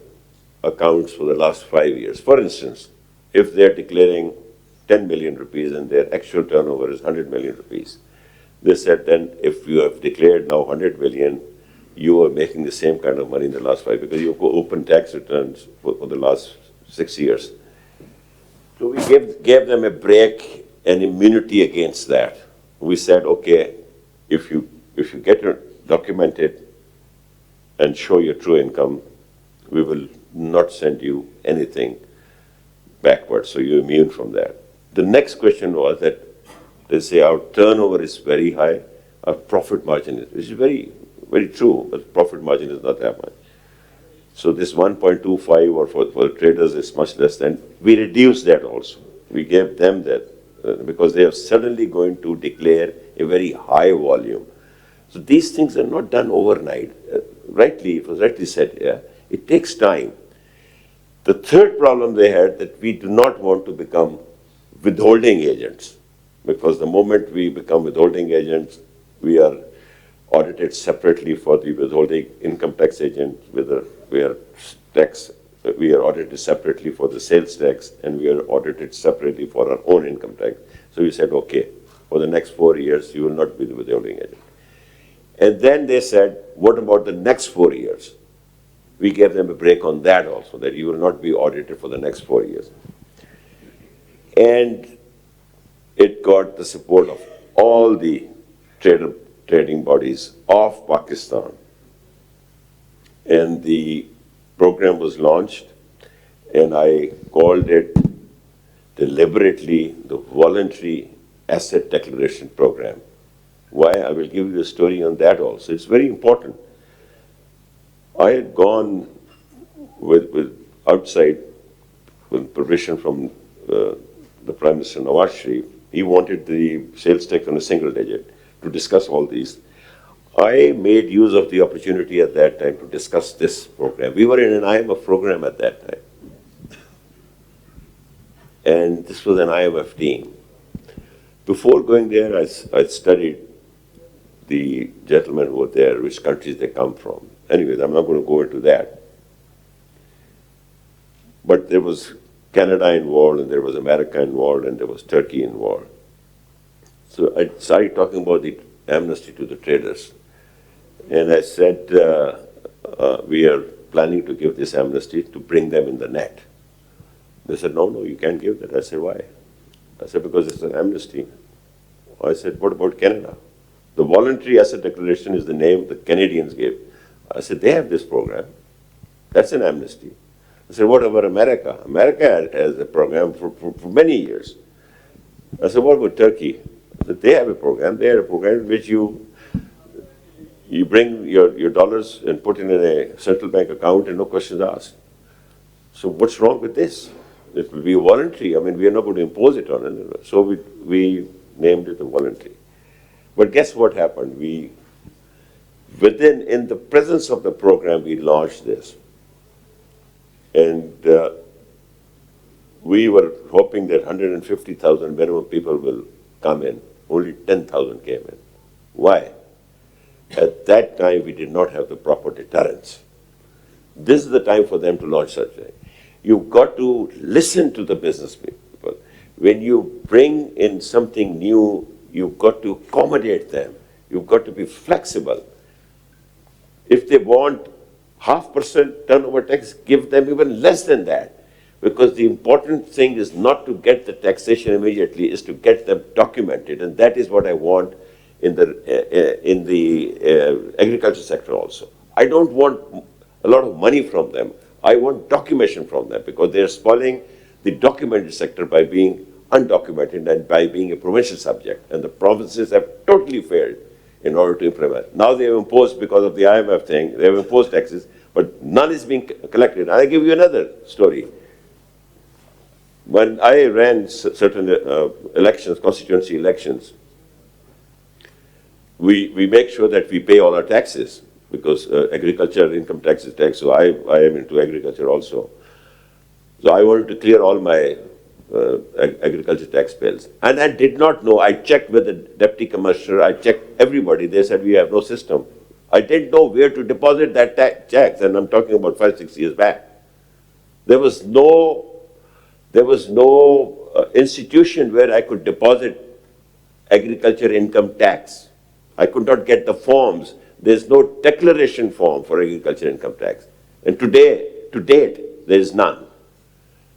S4: accounts for the last 5 years. For instance, if they're declaring 10 million rupees and their actual turnover is 100 million rupees, they said then if you have declared now 100 million, you are making the same kind of money in the last 5 because you open tax returns for the last 6 years. So we gave them a break and immunity against that. We said, okay, if you get your documented and show your true income, we will not send you anything backwards, so you're immune from that. The next question was that they say our turnover is very high, our profit margin is very, very true, but profit margin is not that much. So this 1.25 or for the traders is much less than. We reduced that also. We gave them that because they are suddenly going to declare a very high volume. So these things are not done overnight. It was rightly said, yeah, it takes time. The third problem they had that we do not want to become withholding agents, because the moment we become withholding agents, we are audited separately for the withholding income tax agent, we are audited separately for the sales tax, and we are audited separately for our own income tax. So we said, okay, for the next 4 years, you will not be the withholding agent. And then they said, what about the next 4 years? We gave them a break on that also, that you will not be audited for the next 4 years. And it got the support of all the trading bodies of Pakistan. And the program was launched, and I called it deliberately the Voluntary Asset Declaration Program. Why? I will give you a story on that also. It's very important. I had gone with outside with permission from the Prime Minister Nawaz Sharif. He wanted the sales tax on a single digit to discuss all these. I made use of the opportunity at that time to discuss this program. We were in an IMF program at that time. And this was an IMF team. Before going there, I studied the gentlemen who were there, which countries they come from. Anyways, I'm not going to go into that. But there was Canada involved, and there was America involved, and there was Turkey involved. So I started talking about the amnesty to the traders. And I said, we are planning to give this amnesty to bring them in the net. They said, no, you can't give that. I said, why? I said, because it's an amnesty. I said, what about Canada? The Voluntary Asset Declaration is the name the Canadians gave. I said, they have this program. That's an amnesty. I said, what about America? America has a program for many years. I said, what about Turkey? I said, they have a program. They have a program in which you bring your dollars and put it in a central bank account and no questions asked. So what's wrong with this? It will be voluntary. I mean, we are not going to impose it on anyone. So we named it a voluntary. But guess what happened? In the presence of the program, we launched this. And we were hoping that 150,000 minimum people will come in. Only 10,000 came in. Why? At that time, we did not have the proper deterrence. This is the time for them to launch such a thing. You've got to listen to the business people. When you bring in something new, you've got to accommodate them. You've got to be flexible. If they want 0.5% turnover tax, give them even less than that. Because the important thing is not to get the taxation immediately, is to get them documented. And that is what I want in the agriculture sector also. I don't want a lot of money from them. I want documentation from them, because they're spoiling the documented sector by being undocumented and by being a provincial subject. And the provinces have totally failed in order to implement. Now they have imposed, because of the IMF thing, they have imposed taxes, but none is being collected. And I give you another story. When I ran certain elections, constituency elections, we make sure that we pay all our taxes, because agriculture income tax is tax, so I am into agriculture also. So I wanted to clear all my agriculture tax bills. And I did not know, I checked with the deputy commissioner, I checked everybody, they said we have no system. I didn't know where to deposit that tax, and I'm talking about 5-6 years back. There was no institution where I could deposit agriculture income tax. I could not get the forms. There's no declaration form for agriculture income tax. And to date, there is none.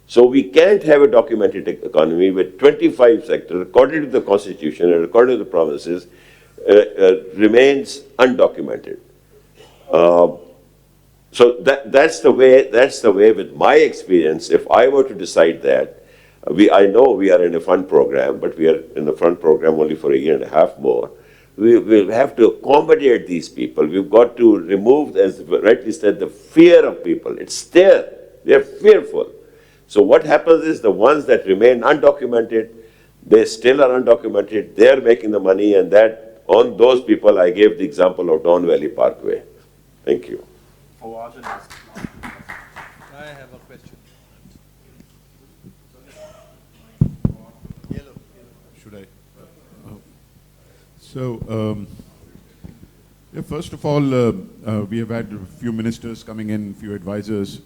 S4: So we can't have a documented economy with 25 sectors, according to the constitution and according to the provinces, remains undocumented. So that's the way with my experience. If I were to decide that, I know we are in a fund program, but we are in the fund program only for 1.5 years more. We will have to accommodate these people. We've got to remove, as rightly said, the fear of people. It's there. They're fearful. So what happens is the ones that remain undocumented, they still are undocumented. They're making the money, and that on those people, I gave the example of Don Valley Parkway. Thank you.
S6: I have a question.
S7: Should I? So, yeah, first of all, we have had a few ministers coming in, few advisors.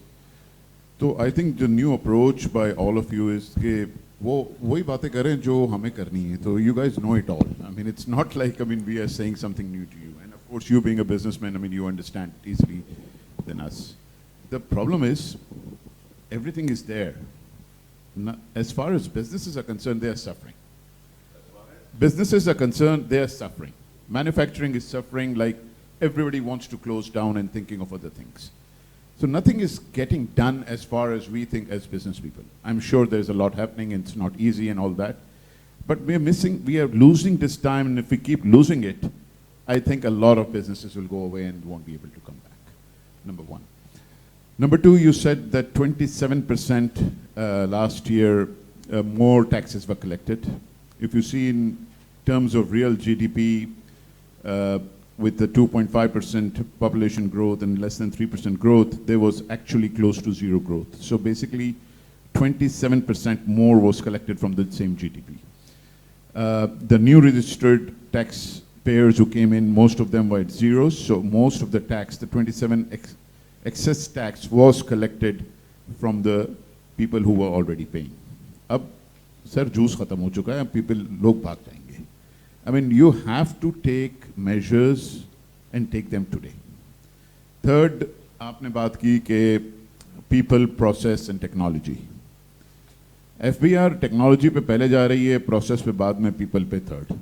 S7: So I think the new approach by all of you is that वही बातें करें जो हमें करनी है. So you guys know it all. I mean, it's not like, I mean, we are saying something new to you. And of course, you being a businessman, I mean, you understand easily than us. The problem is, everything is there. As far as businesses are concerned, they are suffering. Businesses are concerned, they are suffering. Manufacturing is suffering, like everybody wants to close down and thinking of other things. So nothing is getting done as far as we think as business people. I'm sure there's a lot happening and it's not easy and all that. But we are losing this time, and if we keep losing it, I think a lot of businesses will go away and won't be able to come back. Number one. Number two, you said that 27% last year more taxes were collected. If you see in terms of real GDP, with the 2.5% population growth and less than 3% growth, there was actually close to zero growth. So basically, 27% more was collected from the same GDP. The new registered taxpayers who came in, most of them were at zeros, so most of the tax, the 27 excess tax was collected from the people who were already paying. Ab, sir, juice khatam ho chuka hai, people log bhag jayenge. I mean, you have to take measures and take them today. Third, आपने बात की कि people, process and technology. FBR technology पे पहले जा रही है, process पे बाद में people पे third.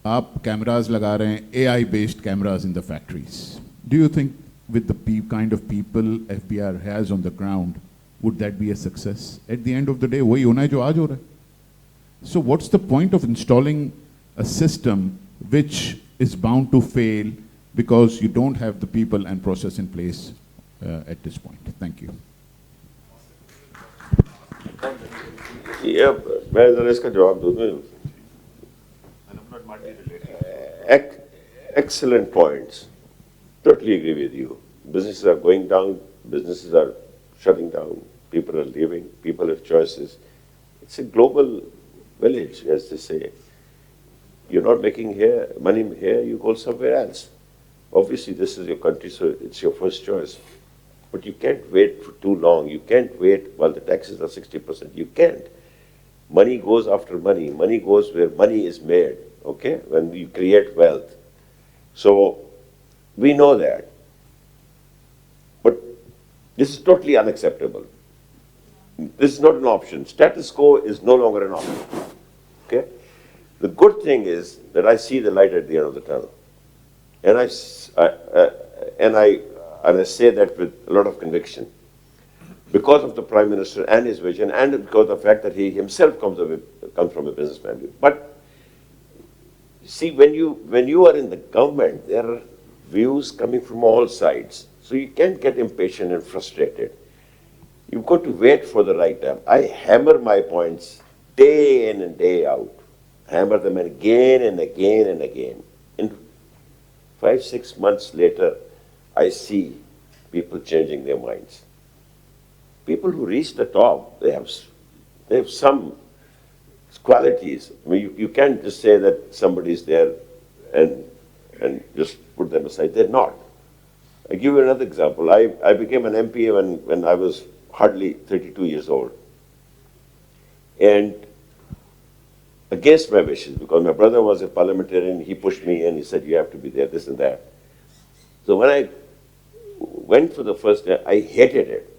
S7: आप cameras लगा रहे हैं, AI based cameras in the factories. Do you think with the kind of people FBR has on the ground, would that be a success? At the end of the day, वही होना है जो आज हो रहा है. So what's the point of installing a system which is bound to fail because you don't have the people and process in place at this point? Thank you.
S4: Yeah, मैं जरा इसका जवाब दूँ. Excellent points. Totally agree with you. Businesses are going down. Businesses are shutting down, people are leaving, people have choices. It's a global village, as they say. You're not making money here, you go somewhere else. Obviously, this is your country, so it's your first choice. But you can't wait for too long. You can't wait while the taxes are 60%. You can't. Money goes after money. Money goes where money is made, okay, when you create wealth. So we know that. But this is totally unacceptable. This is not an option. Status quo is no longer an option, okay? The good thing is that I see the light at the end of the tunnel. And I say that with a lot of conviction. Because of the Prime Minister and his vision, and because of the fact that he himself comes from a business family. But see, when you are in the government, there are views coming from all sides. So you can't get impatient and frustrated. You've got to wait for the right time. I hammer my points day in and day out. Hammer them again and again and again. And 5-6 months later, I see people changing their minds. People who reach the top, they have some qualities. I mean, you can't just say that somebody's there and just put them aside. They're not. I give you another example. I became an MP when I was hardly 32 years old. And against my wishes, because my brother was a parliamentarian, he pushed me in, he said, you have to be there, this and that. So when I went for the first time, I hated it,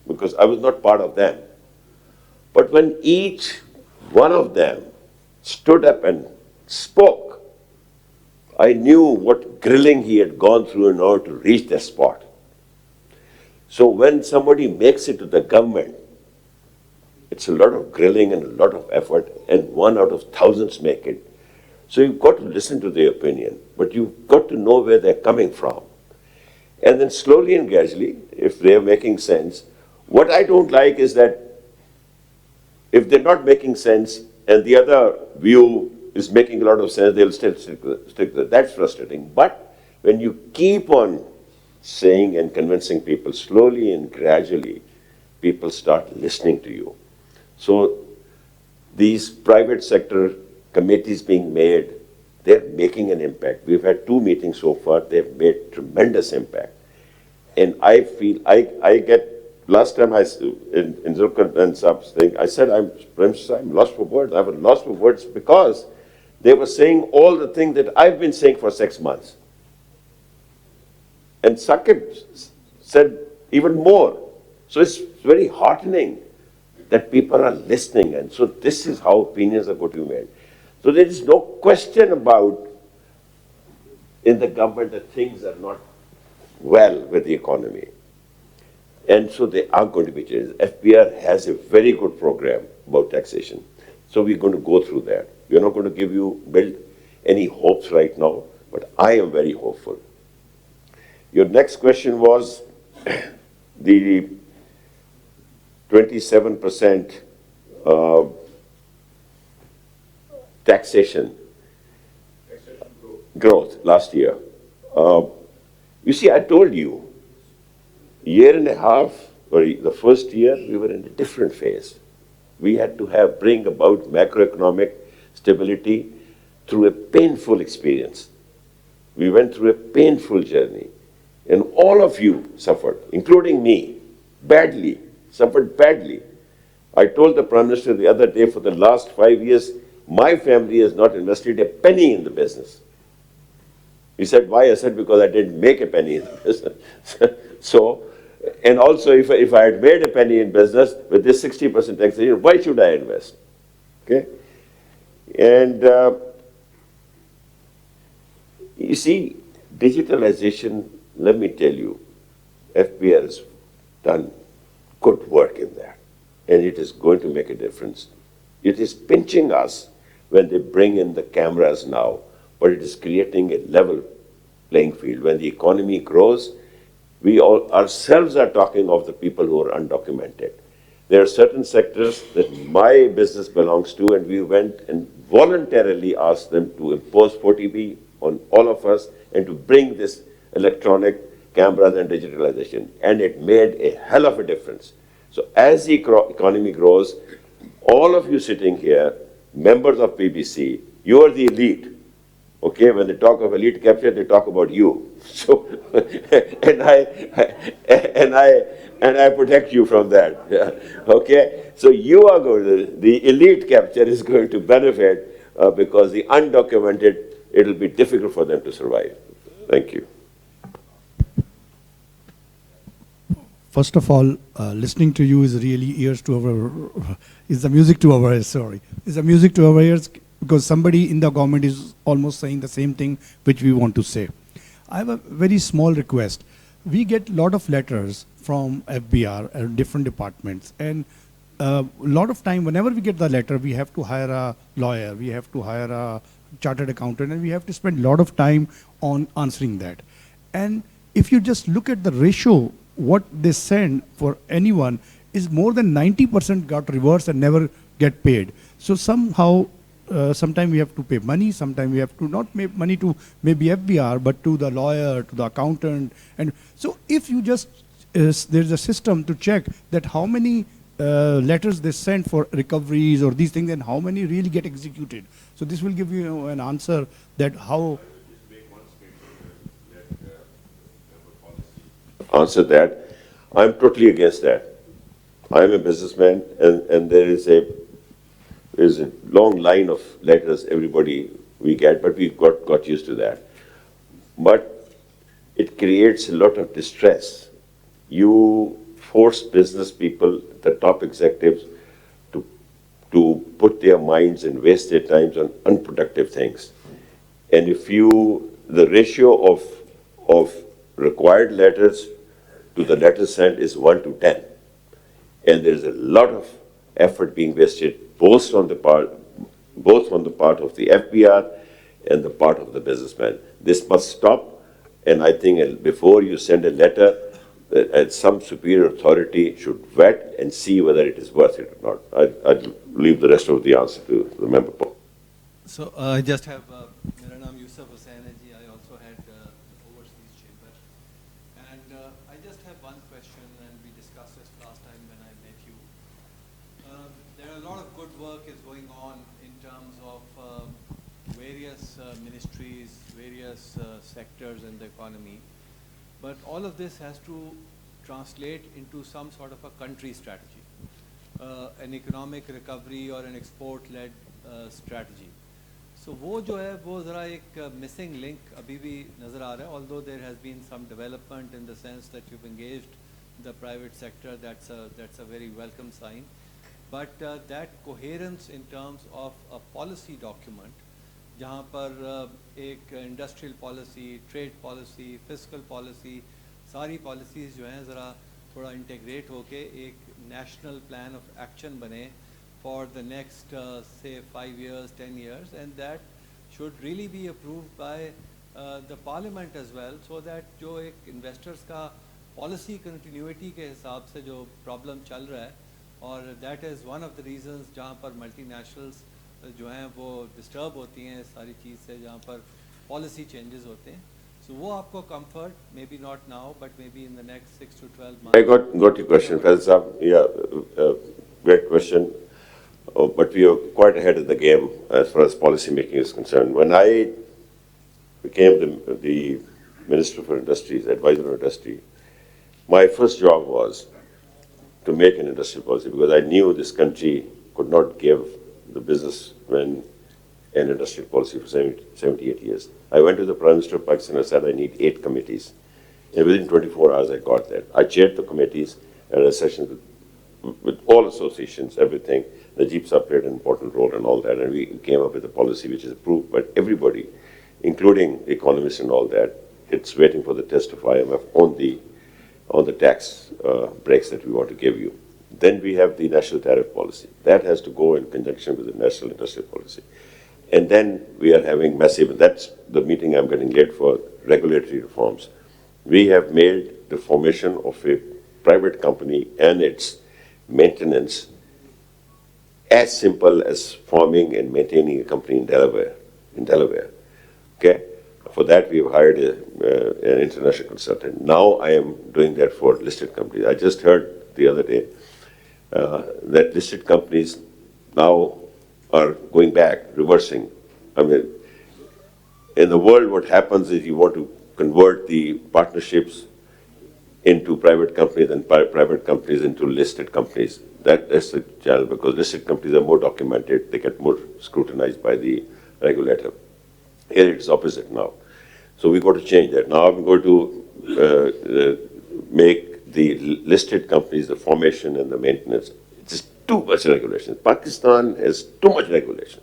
S4: because I was not part of them. But when each one of them stood up and spoke, I knew what grilling he had gone through in order to reach that spot. So when somebody makes it to the government, it's a lot of grilling and a lot of effort, and 1 out of thousands make it. So you've got to listen to their opinion, but you've got to know where they're coming from. And then slowly and gradually, if they're making sense, what I don't like is that if they're not making sense and the other view is making a lot of sense, they'll still stick with it. That's frustrating. But when you keep on saying and convincing people, slowly and gradually, people start listening to you. So these private sector committees being made, they're making an impact. We've had 2 meetings so far. They've made tremendous impact. And I feel, I get, last time in Zulkan and Saab's thing, I said, I'm lost for words. I was lost for words because they were saying all the things that I've been saying for 6 months. And Saqib said even more. So it's very heartening that people are listening. And so this is how opinions are going to be made. So there is no question about in the government that things are not well with the economy. And so they are going to be changed. FPR has a very good program about taxation. So we're going to go through that. We're not going to build any hopes right now, but I am very hopeful. Your next question was the 27% taxation growth last year. You see, I told you, year and a half, or the first year, we were in a different phase. We had to bring about macroeconomic stability through a painful experience. We went through a painful journey. And all of you suffered, including me, badly, suffered badly. I told the Prime Minister the other day, for the last 5 years, my family has not invested a penny in the business. He said, why? I said, because I didn't make a penny in the business. So, and also if I had made a penny in business with this 60% taxation, why should I invest? Okay? And you see, digitalization, let me tell you, FPR has done good work in that. And it is going to make a difference. It is pinching us when they bring in the cameras now, but it is creating a level playing field. When the economy grows, we all ourselves are talking of the people who are undocumented. There are certain sectors that my business belongs to, and we went and voluntarily asked them to impose 40B on all of us and to bring this electronic cameras and digitalization, and it made a hell of a difference. So as the economy grows, all of you sitting here, members of PBC, you are the elite. Okay, when they talk of elite capture, they talk about you. So, and I protect you from that. Yeah. Okay, so you are going to, the elite capture is going to benefit because the undocumented, it'll be difficult for them to survive. Thank you.
S8: First of all, listening to you is really ears to our, is the music to our ears, sorry. Is the music to our ears because somebody in the government is almost saying the same thing which we want to say. I have a very small request. We get a lot of letters from FBR and different departments, and a lot of time whenever we get the letter, we have to hire a lawyer, we have to hire a chartered accountant, and we have to spend a lot of time on answering that. And if you just look at the ratio, what they send for anyone is more than 90% got reversed and never get paid. So somehow, sometimes we have to pay money, sometimes we have to not pay money to maybe FBR, but to the lawyer, to the accountant. And so if you just, there's a system to check that how many letters they send for recoveries or these things and how many really get executed. So this will give you an answer that how.
S4: Answer that. I'm totally against that. I'm a businessman, and there is a long line of letters everybody we get, but we got used to that. But it creates a lot of distress. You force business people, the top executives, to put their minds and waste their times on unproductive things. And if the ratio of required letters to the letters sent is 1 to 10. And there's a lot of effort being wasted both on the part of the FBR and the part of the businessman. This must stop, and I think before you send a letter, some superior authority should vet and see whether it is worth it or not. I'd leave the rest of the answer to the member.
S9: So I just have, my name is Yusuf Hussain ji. I also had overseas chamber. And I just have one question, and we discussed this last time when I met you. There are a lot of good work is going on in terms of various ministries, various sectors in the economy. But all of this has to translate into some sort of a country strategy, an economic recovery or an export-led strategy. So वो जो है वो ज़रा एक missing link अभी भी नज़र आ रहा है, although there has been some development in the sense that you've engaged the private sector, that's a very welcome sign. But that coherence in terms of a policy document, जहाँ पर एक industrial policy, trade policy, fiscal policy, सारी policies जो हैं ज़रा थोड़ा integrate होके एक national plan of action बने for the next, say, 5 years, 10 years, and that should really be approved by the parliament as well, so that जो एक investors का policy continuity के हिसाब से जो problem चल रहा है, और that is one of the reasons जहाँ पर multinationals जो हैं वो disturb होती हैं सारी चीज़ से, जहाँ पर policy changes होते हैं. So वो आपको comfort, maybe not now, but maybe in the next 6 to 12 months.
S4: I got your question, Fazal. Yeah, great question. But we are quite ahead of the game as far as policy making is concerned. When I became the Minister for Industries, Advisor on Industry, my first job was to make an industrial policy because I knew this country could not give the businessmen an industrial policy for 78 years. I went to the Prime Minister of Pakistan and said I need 8 committees. And within 24 hours I got that. I chaired the committees and a session with all associations, everything. Najeeb played an important role and all that, and we came up with a policy which is approved by everybody, including economists and all that. It's waiting for the test of IMF on the tax breaks that we want to give you. Then we have the national tariff policy. That has to go in conjunction with the national industrial policy. And then we are having massive, that's the meeting I'm getting late for, regulatory reforms. We have made the formation of a private company and its maintenance as simple as forming and maintaining a company in Delaware. Okay? For that, we've hired an international consultant. Now I am doing that for listed companies. I just heard the other day that listed companies now are going back, reversing. I mean, in the world, what happens is you want to convert the partnerships into private companies and private companies into listed companies. That's the challenge, because listed companies are more documented, they get more scrutinized by the regulator. Here it's opposite now. So we've got to change that. Now I'm going to make the listed companies, the formation and the maintenance, it's just too much regulation. Pakistan has too much regulation.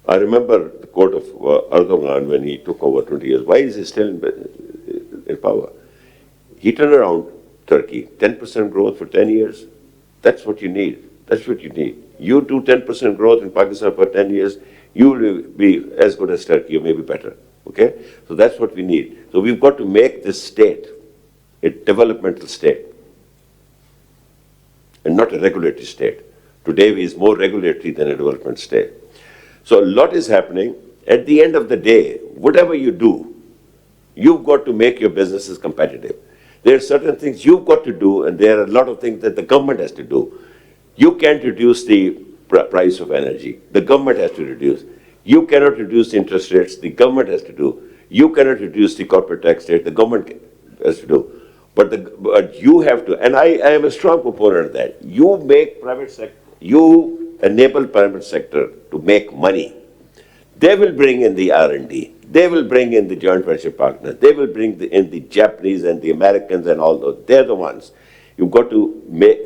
S4: I remember the court of Erdogan when he took over 20 years. Why is he still in power? He turned around Turkey, 10% growth for 10 years. That's what you need. That's what you need. You do 10% growth in Pakistan for 10 years, you will be as good as Turkey, or maybe better. Okay? So that's what we need. So we've got to make this state a developmental state and not a regulatory state. Today is more regulatory than a development state. So a lot is happening. At the end of the day, whatever you do, you've got to make your businesses competitive. There are certain things you've got to do, and there are a lot of things that the government has to do. You can't reduce the price of energy. The government has to reduce. You cannot reduce the interest rates. The government has to do. You cannot reduce the corporate tax rate. The government has to do. But you have to, and I am a strong proponent of that. You make private sector, you enable private sector to make money. They will bring in the R&D. They will bring in the joint venture partners. They will bring in the Japanese and the Americans and all those. They're the ones. You've got to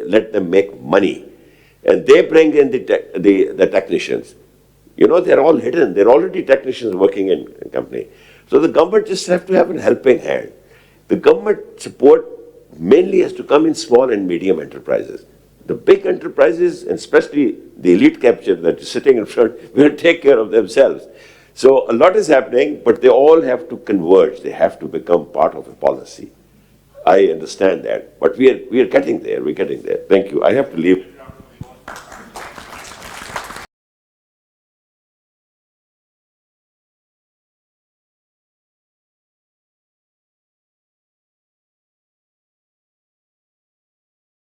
S4: let them make money. And they bring in the technicians. You know, they're all hidden. They're already technicians working in company. So the government just have to have a helping hand. The government support mainly has to come in small and medium enterprises. The big enterprises, and especially the elite capture that is sitting in front, will take care of themselves. So a lot is happening, but they all have to converge. They have to become part of a policy. I understand that, but we are getting there. We're getting there. Thank you. I have to leave.